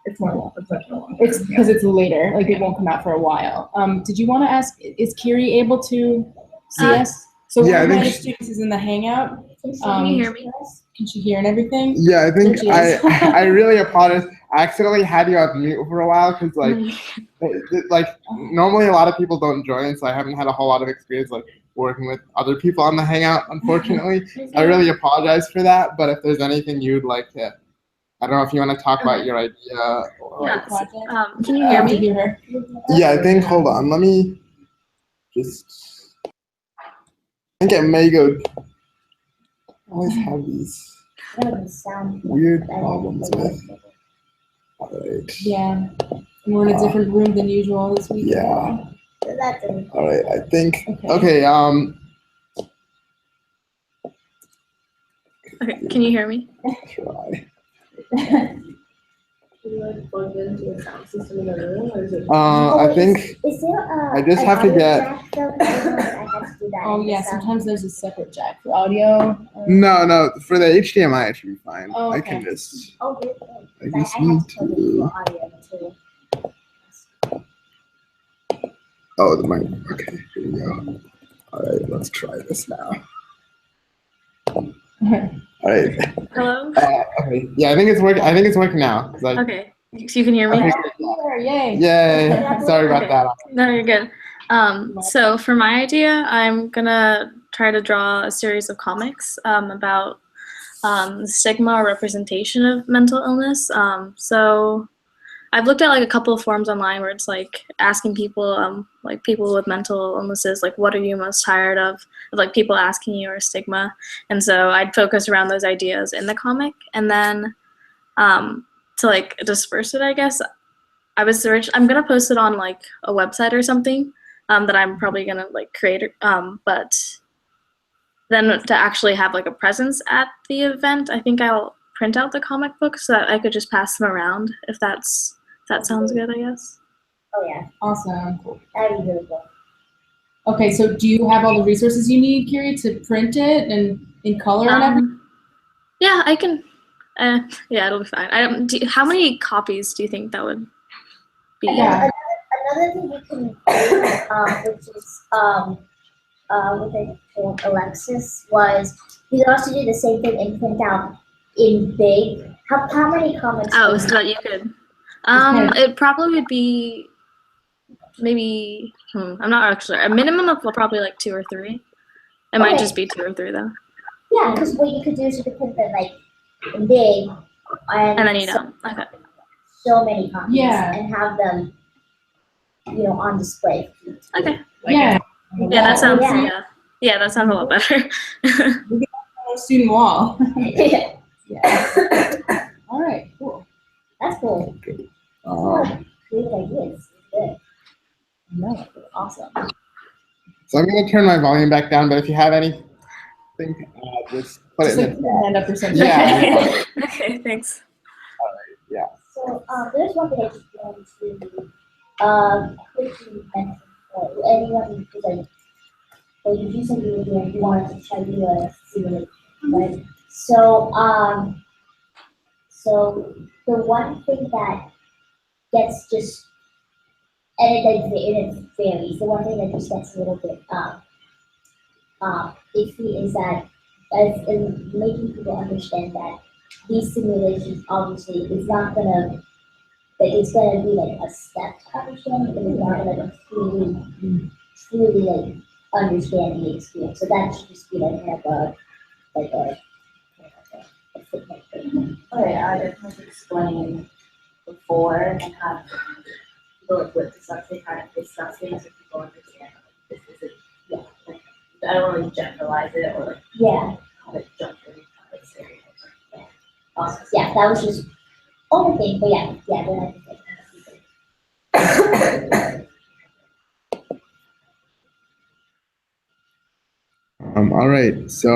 Speaker 4: It's much more long.
Speaker 7: It's because it's later, like it won't come out for a while. Did you want to ask, is Kiri able to see us? So
Speaker 1: Yeah, I
Speaker 7: one of
Speaker 1: think
Speaker 7: my
Speaker 1: she-
Speaker 7: students is in the Hangout.
Speaker 3: Can
Speaker 7: you
Speaker 3: hear me?
Speaker 7: Can she hear and everything?
Speaker 1: Yeah, I think
Speaker 7: There she is.
Speaker 1: I really apologize. I accidentally had you on mute for a while because like normally a lot of people don't join, so I haven't had a whole lot of experience like working with other people on the Hangout, unfortunately. I really apologize for that, but if there's anything you'd like to, I don't know if you want to talk about your idea or like,
Speaker 7: Project?
Speaker 8: Can you hear
Speaker 7: To
Speaker 8: me?
Speaker 7: hear her.
Speaker 1: yeah, I think, hold on, let me just, I think it may go, I always have these weird problems with, alright,
Speaker 7: Yeah. And we're in a different room than usual this week.
Speaker 1: yeah,
Speaker 3: So that's it.
Speaker 1: alright, I think,
Speaker 7: Okay.
Speaker 1: okay,
Speaker 8: Okay, can you hear me?
Speaker 1: try.
Speaker 5: Plug into a sound system in the room, or is it?
Speaker 1: I think,
Speaker 3: Is there a?
Speaker 1: I just
Speaker 3: an
Speaker 1: have to
Speaker 3: audio
Speaker 1: get-
Speaker 3: jack though? 'Cause I know that I had to do that.
Speaker 7: Oh
Speaker 3: in the
Speaker 7: yeah,
Speaker 3: sound.
Speaker 7: sometimes there's a separate jack for audio.
Speaker 1: no, for the HDMI it should be fine.
Speaker 7: Oh,
Speaker 1: I
Speaker 7: okay.
Speaker 1: can just,
Speaker 3: Oh, really?
Speaker 1: I
Speaker 3: I
Speaker 1: just
Speaker 3: had
Speaker 1: need
Speaker 3: to plug it
Speaker 1: to,
Speaker 3: for audio too.
Speaker 1: oh, the mic, okay, here we go. Alright, let's try this now. Alright,
Speaker 8: Hello?
Speaker 1: okay, yeah, I think it's working now. 'Cause I-
Speaker 8: Okay, so you can hear me?
Speaker 1: Okay.
Speaker 7: Yay.
Speaker 1: Yay, sorry about
Speaker 8: Okay.
Speaker 1: that.
Speaker 8: No, you're good. So for my idea, I'm gonna try to draw a series of comics about stigma or representation of mental illness. So I've looked at like a couple of forums online where it's like asking people, like people with mental illnesses, like what are you most tired of like people asking you or stigma. And so I'd focus around those ideas in the comic, and then to like disperse it, I guess. I'm gonna post it on like a website or something that I'm probably gonna like create, but then to actually have like a presence at the event, I think I'll print out the comic books so that I could just pass them around if that sounds good, I guess.
Speaker 3: Oh, yeah,
Speaker 7: Awesome.
Speaker 3: that'd be really cool.
Speaker 7: Okay, so do you have all the resources you need, Kiri, to print it and in color and everything?
Speaker 8: Yeah, I can. Yeah, it'll be fine. How many copies do you think that would be?
Speaker 7: Yeah.
Speaker 3: Another thing we can do, which is with I told Alexis, was we could also do the same thing and print out in big. How many comics?
Speaker 8: Oh, so that you could. It probably would be maybe. I'm not actually sure. A minimum of probably like 2 or 3. It might
Speaker 3: Okay.
Speaker 8: just be 2 or 3 though.
Speaker 3: Yeah, because what you could do is you could print them like in big,
Speaker 8: And then you
Speaker 3: so,
Speaker 8: don't. Okay.
Speaker 3: so many copies,
Speaker 7: Yeah.
Speaker 3: and have them, on display.
Speaker 8: Okay.
Speaker 7: Yeah.
Speaker 8: Yeah, that sounds.
Speaker 3: Yeah.
Speaker 8: Yeah. Yeah, that sounds a lot better.
Speaker 7: Student wall.
Speaker 3: Yeah,
Speaker 7: Yeah. All right, cool.
Speaker 3: that's cool. Great ideas. Good.
Speaker 7: No, awesome.
Speaker 1: So I'm gonna turn my volume back down, but if you have anything, just put
Speaker 7: Just
Speaker 1: it
Speaker 7: like
Speaker 1: in
Speaker 7: put your hand up or something.
Speaker 1: Yeah.
Speaker 8: Okay, thanks.
Speaker 3: So there's one thing I just wanted to quickly mention. Anyone who's like, or you said you were doing, you wanted to try to do a simulation, right? So the one thing that gets just it varies. The one thing that just gets a little bit iffy is that as in making people understand that these simulations obviously it's not gonna like it's gonna be like a step to understanding, but it's not gonna like truly like understand the experience. So that should just be like kind of a footnote thing.
Speaker 8: Okay, I definitely explain before and have people like with dyslexia kind of discuss things so people understand like, this isn't, yeah, like, I don't really generalize it or
Speaker 3: Yeah.
Speaker 8: like jump in kind of stereotypes.
Speaker 3: Awesome. Yeah, that was just only thing, but yeah, then I think that kind of
Speaker 1: All right, so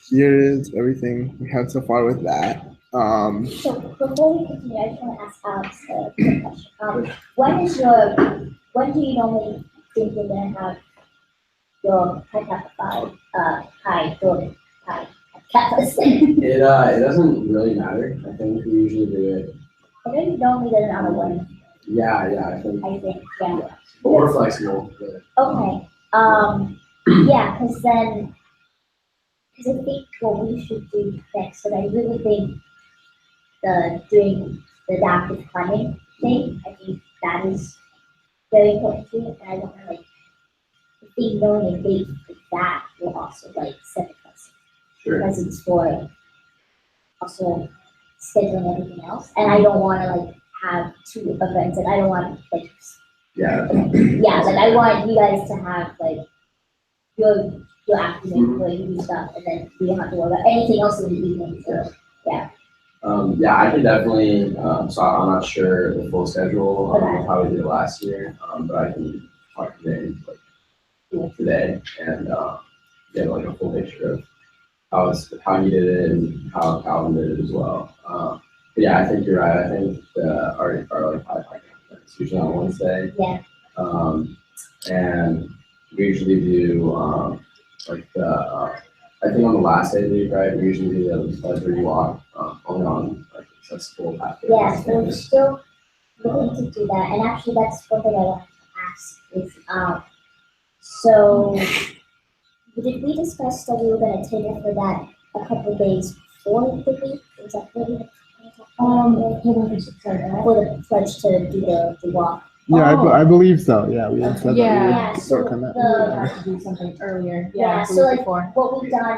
Speaker 1: here is everything we have so far with that.
Speaker 3: So before we continue, I just want to ask Alex a quick question. When do you normally think you're gonna have your Kappas?
Speaker 6: It doesn't really matter. I think we usually do it.
Speaker 3: I know you normally do it on a one,
Speaker 6: Yeah, I think.
Speaker 3: yeah.
Speaker 6: But we're flexible. But,
Speaker 3: Okay, yeah, because I think what we should do next, and I really think doing the adaptive planning thing, I think that is very important too, and I want to like, being knowing and date like that will also like set the presence for also scheduling everything else, and I don't want to like have two events, and I don't want like
Speaker 6: Yeah.
Speaker 3: like I want you guys to have like your afternoon where you do stuff, and then we don't have to worry about anything else in the evening. So yeah.
Speaker 6: Yeah, I can definitely. So I'm not sure the full schedule
Speaker 3: Okay.
Speaker 6: of how we did it last year, but I can talk to James like today and get like a full picture of how he did it and how Calvin did it as well. But yeah, I think you're right. I think our like 5 it's usually on Wednesday.
Speaker 3: Yeah.
Speaker 6: And we usually do like I think on the last day of the week, right? We usually do the pleasure walk only on like accessible pathways.
Speaker 3: Yeah, so we're still looking to do that, and actually that's one thing I wanted to ask is, so did we discuss that we were gonna take it for that a couple of days before the week? Is that what we were for the pledge to do the walk?
Speaker 1: Yeah,
Speaker 7: Oh.
Speaker 1: I believe so. Yeah, we had said
Speaker 7: Yeah.
Speaker 1: that.
Speaker 3: Yeah, so
Speaker 1: Work on that.
Speaker 7: We
Speaker 3: the,
Speaker 7: have to do something earlier,
Speaker 3: Yeah,
Speaker 7: yeah,
Speaker 3: so
Speaker 7: the week
Speaker 3: like-
Speaker 7: before.
Speaker 3: what we've done,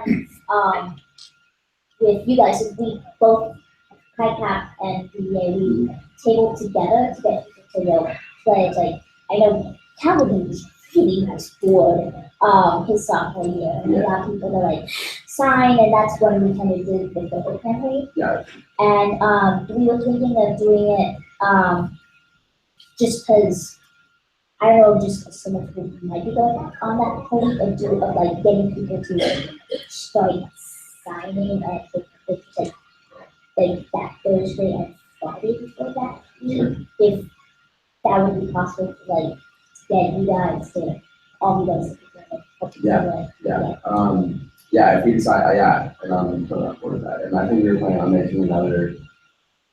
Speaker 3: with you guys is we both, KICAP and BDA, we tabled together to get people to pledge, like, I know Calvin was really nice for, his sophomore year, and we got people to like sign, and that's when we kind of did the photo campaign.
Speaker 6: Yeah.
Speaker 3: And, we were thinking of doing it, just cause, I don't know, just 'cause some of people might be going on that point of like getting people to start signing at like that Thursday and Friday before that week, if that would be possible to like get you guys to, all you guys to like help together.
Speaker 6: Yeah, if we decide, and I'm put on board with that. And I think we were planning on making another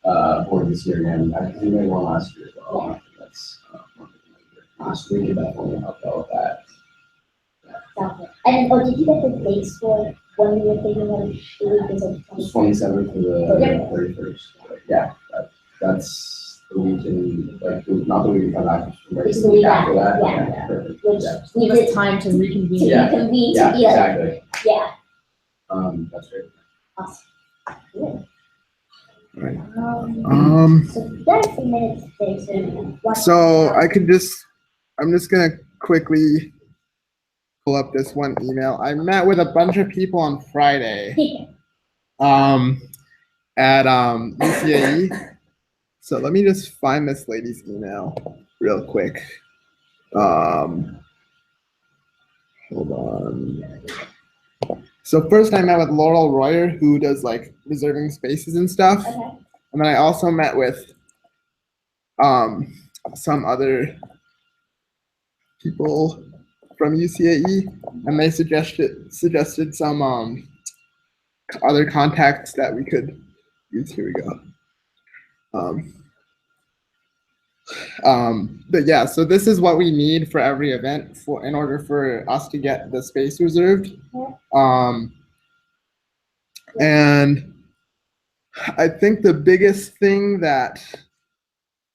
Speaker 6: board this year again. I think we made one last year as well. I think that's so we could definitely help out with that.
Speaker 3: Exactly. And then, did you get the dates for when you were thinking of the week is like
Speaker 6: It's
Speaker 3: 20?
Speaker 6: 27th to the 31st. Yeah, that's the week in, like, not the week we come back.
Speaker 3: It's the week after,
Speaker 6: that.
Speaker 3: yeah.
Speaker 6: Perfect.
Speaker 3: Which
Speaker 6: Yeah.
Speaker 3: we
Speaker 7: Give
Speaker 3: did
Speaker 7: us time to
Speaker 3: to
Speaker 7: reconvene.
Speaker 6: Yeah.
Speaker 3: reconvene
Speaker 6: Yeah,
Speaker 3: to be like,
Speaker 6: exactly.
Speaker 3: yeah,
Speaker 6: That's great.
Speaker 3: awesome. Good.
Speaker 1: Right.
Speaker 3: So that's a minute today, so.
Speaker 1: So I'm just gonna quickly pull up this one email. I met with a bunch of people on Friday, at UCAE. So let me just find this lady's email real quick. Hold on. So first I met with Laurel Royer, who does like reserving spaces and stuff.
Speaker 3: Okay.
Speaker 1: And then I also met with some other people from UCAE, and they suggested some other contacts that we could use. Here we go. But yeah, so this is what we need for every event for in order for us to get the space reserved. And I think the biggest thing that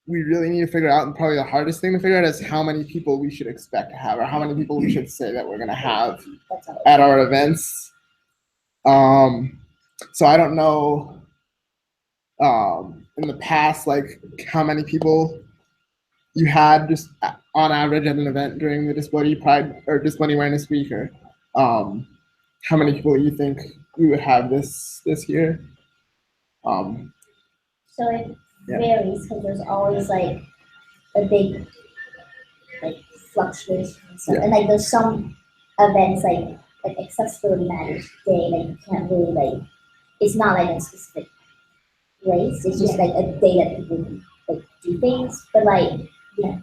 Speaker 1: we really need to figure out, and probably the hardest thing to figure out, is how many people we should expect to have, or how many people we should say that we're going to have at our events. So I don't know in the past, like how many people you had just on average at an event during the Disability Pride or Disability Awareness Week, or how many people you think we would have this year?
Speaker 3: So it
Speaker 1: Yeah.
Speaker 3: varies because there's always like a big like fluctuation and stuff.
Speaker 1: Yeah.
Speaker 3: And like there's some events like Accessibility Matters Day, like you can't really like, it's not like a specific race, it's just like a day that people like do things. But like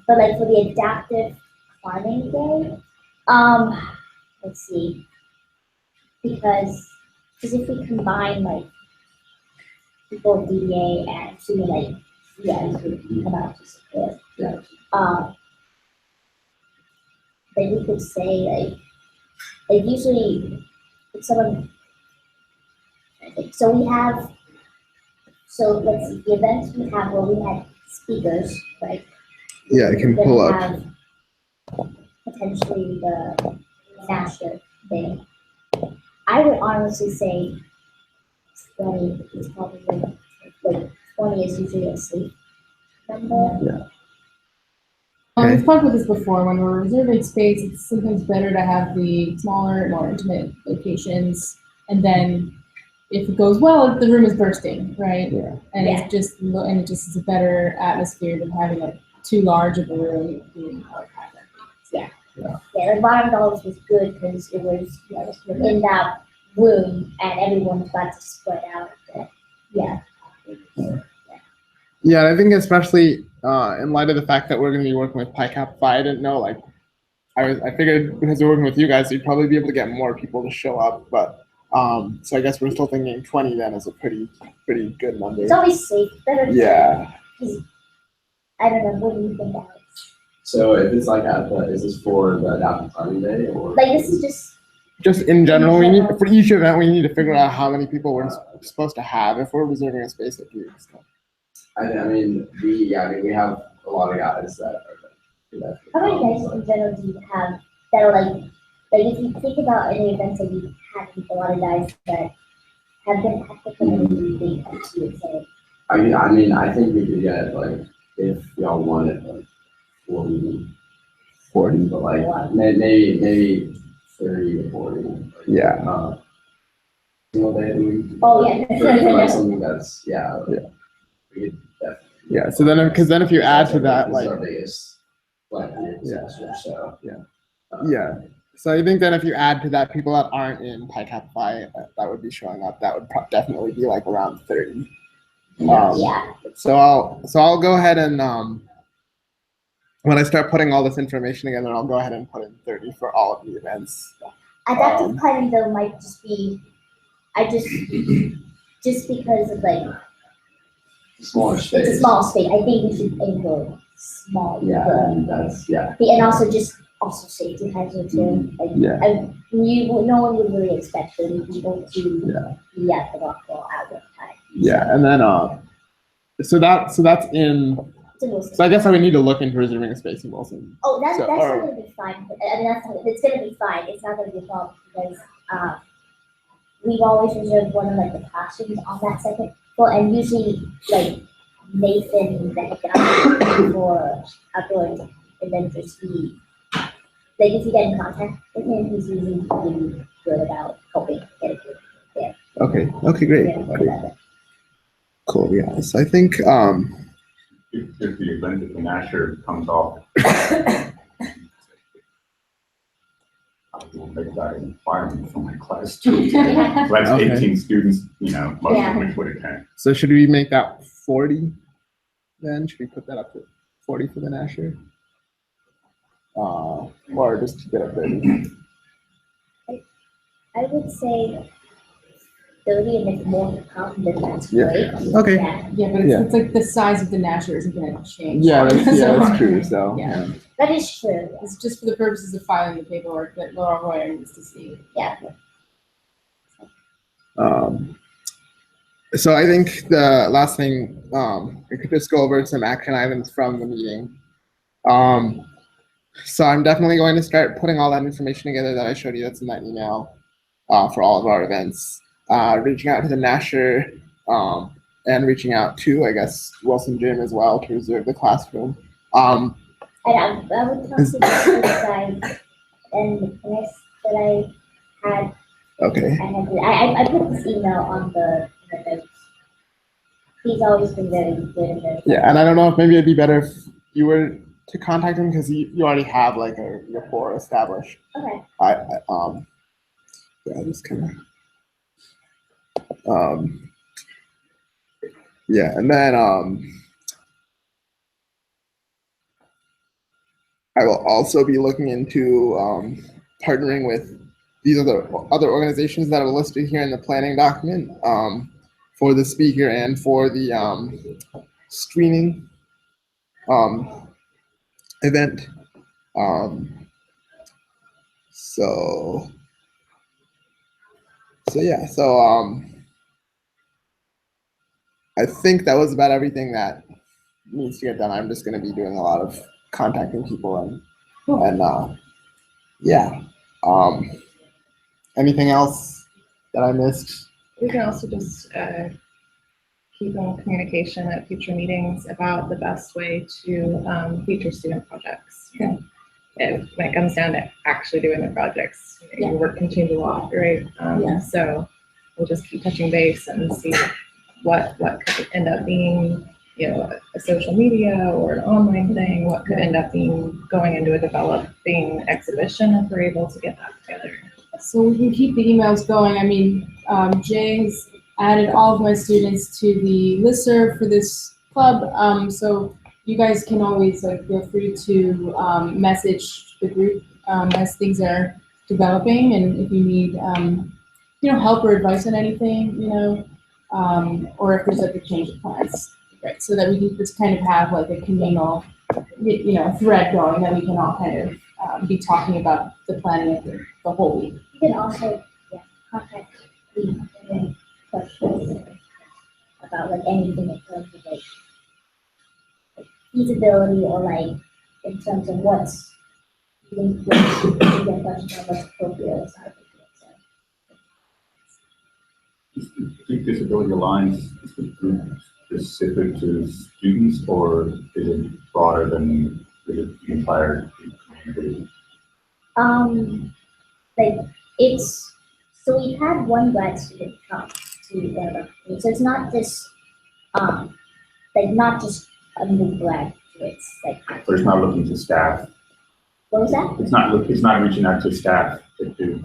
Speaker 3: for the Adaptive Farming Day, let's see, because if we combine like people with DDA and assuming like you could come out to support. Then you could say like usually if someone, so we have, so let's see, the events we have where we had speakers, right?
Speaker 1: Yeah, I can
Speaker 3: We're
Speaker 1: pull
Speaker 3: gonna
Speaker 1: up.
Speaker 3: have potentially the master thing. I would honestly say 20 is probably like 20 is usually a safe number.
Speaker 7: We've talked about this before. When we're reserving space, it's sometimes better to have the smaller, more intimate locations, and then if it goes well, the room is bursting, right?
Speaker 1: Yeah.
Speaker 7: And it's just and it just is a better atmosphere than having like too large of a room being like
Speaker 3: Yeah, like Bottom Dollars was good because it was in that room and everyone got to spread out. Yeah.
Speaker 1: Yeah, I think especially in light of the fact that we're going to be working with Pi Kappa Phi, I didn't know, like, I figured because we're working with you guys, you'd probably be able to get more people to show up, but so I guess we're still thinking 20 then is a pretty good number.
Speaker 3: It's always safe, better.
Speaker 1: Yeah.
Speaker 3: I don't know, what do you think, Alex?
Speaker 6: So if it's like is this for the Adaptive Farming Day or?
Speaker 3: Like this is
Speaker 1: just in general, we need, for each event, we need to figure out how many people we're supposed to have if we're reserving a space at you.
Speaker 6: I mean, we have a lot of guys that are.
Speaker 3: how many guys in general do you have that are like if you think about any events that you had with a lot of guys that have been at the community, you would say?
Speaker 6: I mean, I think we could get like, if y'all wanted like 40, but like maybe 30 to 40.
Speaker 1: Yeah.
Speaker 6: Single day of the week.
Speaker 3: Oh, yeah.
Speaker 6: Like something that's, we could definitely.
Speaker 1: Yeah, so then, because then if you add to that,
Speaker 6: This
Speaker 1: like,
Speaker 6: is our biggest, like, semester, so.
Speaker 1: yeah. So I think then if you add to that people that aren't in Pi Kappa Phi that would be showing up, that would definitely be like around 30. So I'll go ahead and when I start putting all this information together, I'll go ahead and put in 30 for all of the events.
Speaker 3: Adaptive planning though might just be, just because of like
Speaker 6: Smaller space.
Speaker 3: it's a small space. I think we should aim for small.
Speaker 6: And that's,
Speaker 3: And also safety hazard too. Like, no one would really expect 30 people to be at the rockfall at one time.
Speaker 1: Yeah, and then so that's in. So I guess I would need to look into reserving a space in Wilson.
Speaker 3: Oh, that's
Speaker 1: So,
Speaker 3: gonna be fine. I mean, it's gonna be fine. It's not gonna be a problem because we've always reserved one of like the classrooms on that second floor, and usually like Nathan, the head guy for outdoor adventures, like if you get in contact with him, he's usually really good about helping get a group there.
Speaker 1: Okay, great. Cool. Yeah. So I think
Speaker 2: If the event at the Nasher comes off, I will make that a requirement for my class too. So that's
Speaker 1: Okay.
Speaker 2: 18 students, most of which would attend.
Speaker 1: so. Should we make that 40? Then should we put that up to 40 for the Nasher? Or just keep it at 30?
Speaker 3: I would say disability and make more to come, then that's
Speaker 1: Yeah.
Speaker 3: great.
Speaker 1: Okay.
Speaker 3: Yeah,
Speaker 7: Yeah, but
Speaker 1: Yeah.
Speaker 7: it's like the size of the Nasher isn't gonna change.
Speaker 1: Yeah, that's
Speaker 7: So,
Speaker 1: true. So
Speaker 7: Yeah.
Speaker 3: that is true.
Speaker 7: It's just for the purposes of filing the paperwork that Laura Royer needs to see.
Speaker 3: Yeah.
Speaker 1: So I think the last thing, we could just go over some action items from the meeting. So I'm definitely going to start putting all that information together that I showed you that's in that email for all of our events. Reaching out to the Nasher and reaching out to, I guess, Wilson Gym as well to reserve the classroom.
Speaker 3: And I would talk to the guys and the list that I had.
Speaker 1: Okay.
Speaker 3: I put this email on the notes. He's always been very good at it.
Speaker 1: Yeah, and I don't know if maybe it'd be better if you were to contact him because you already have like a rapport established.
Speaker 3: Okay.
Speaker 1: Yeah, just kind of yeah, and then I will also be looking into partnering with these other organizations that are listed here in the planning document for the speaker and for the screening event. So yeah, I think that was about everything that needs to get done. I'm just going to be doing a lot of contacting people and yeah. Anything else that I missed?
Speaker 4: We can also just keep in communication at future meetings about the best way to feature student projects.
Speaker 7: Yeah.
Speaker 4: When it comes down to actually doing the projects, your work can change a lot, right?
Speaker 7: Yeah.
Speaker 4: So we'll just keep touching base and see what could end up being, a social media or an online thing, what could end up being going into a developing exhibition if we're able to get that together.
Speaker 7: So we can keep the emails going. I mean, Jay's added all of my students to the listserv for this club. So you guys can always feel free to message the group as things are developing, and if you need help or advice on anything, or if there's a change of plans, right? So that we can just kind of have a communal thread going that we can all kind of be talking about the planning of the whole week.
Speaker 3: You can also contact me with any questions about anything in terms of feasibility or in terms of what's being questions on what's appropriate.
Speaker 2: think Disability Alliance is the group specific to students, or is it broader than the entire community?
Speaker 3: It's so we've had one grad student come to the so it's not just not just undergraduates
Speaker 2: So it's not looking to staff.
Speaker 3: What was that?
Speaker 2: It's not reaching out to staff to do.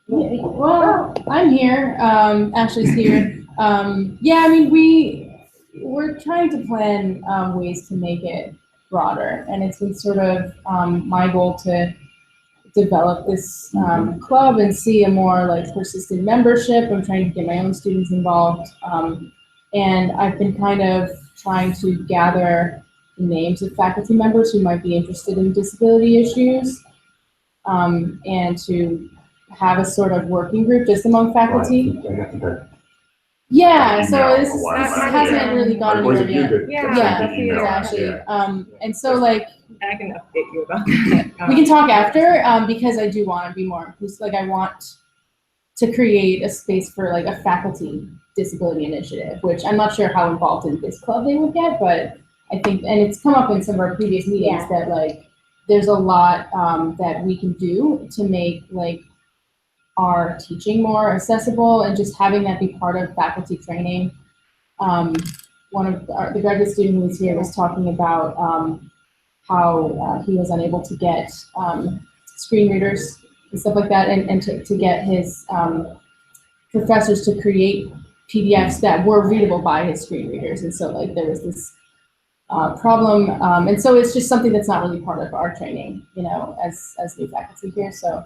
Speaker 7: Well, I'm here. Ashley's here. Yeah, I mean, we're trying to plan ways to make it broader, and it's been sort of my goal to develop this club and see a more persistent membership. I'm trying to get my own students involved, and I've been kind of trying to gather the names of faculty members who might be interested in disability issues, and to have a sort of working group just among faculty. Yeah, so this hasn't really gone anywhere yet. Yeah, exactly. And so
Speaker 4: I can update you about that.
Speaker 7: we can talk after, because I do want to be more inclusive. I want to create a space for a faculty disability initiative, which I'm not sure how involved in this club they would get, but I think, and it's come up in some of our previous meetings that there's a lot that we can do to make our teaching more accessible, and just having that be part of faculty training. One of the graduate student who was here was talking about how he was unable to get screen readers and stuff like that, and to get his professors to create PDFs that were readable by his screen readers. And so there was this problem. And so it's just something that's not really part of our training, as new faculty here. So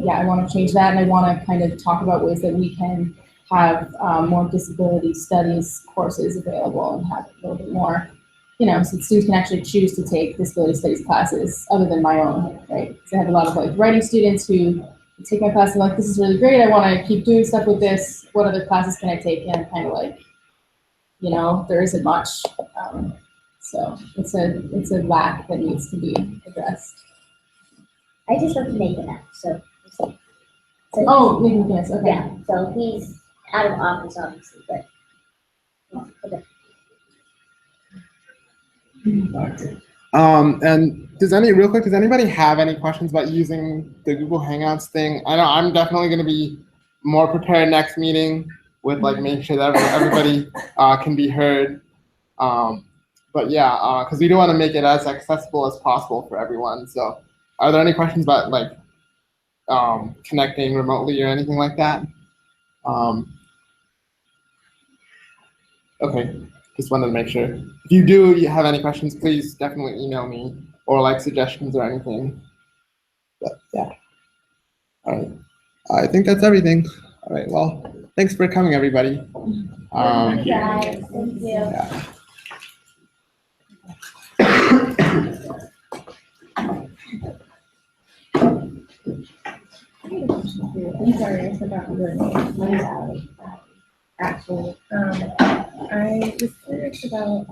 Speaker 7: yeah, I want to change that, and I want to kind of talk about ways that we can have more disability studies courses available and have a little bit more, you know, so students can actually choose to take disability studies classes other than my own, right? So I have a lot of like writing students who take my class and like, this is really great. I want to keep doing stuff with this. What other classes can I take? And I'm kind of like, you know, there isn't much. So it's a lack that needs to be addressed.
Speaker 3: I just want to make it up, so.
Speaker 7: Oh, making this, okay.
Speaker 3: Yeah, so he's out of office, obviously, but. Okay.
Speaker 1: And does anybody have any questions about using the Google Hangouts thing? I know I'm definitely gonna be more prepared next meeting with like making sure that everybody can be heard. But yeah, because we do want to make it as accessible as possible for everyone. So are there any questions about like connecting remotely or anything like that? Okay, just wanted to make sure. If you have any questions, please definitely email me or like suggestions or anything. But yeah, all right. I think that's everything. All right, well, thanks for coming, everybody.
Speaker 3: Thank you. Thank you.
Speaker 1: Yeah.
Speaker 4: I'm sorry, I forgot your name. Actually, I was curious about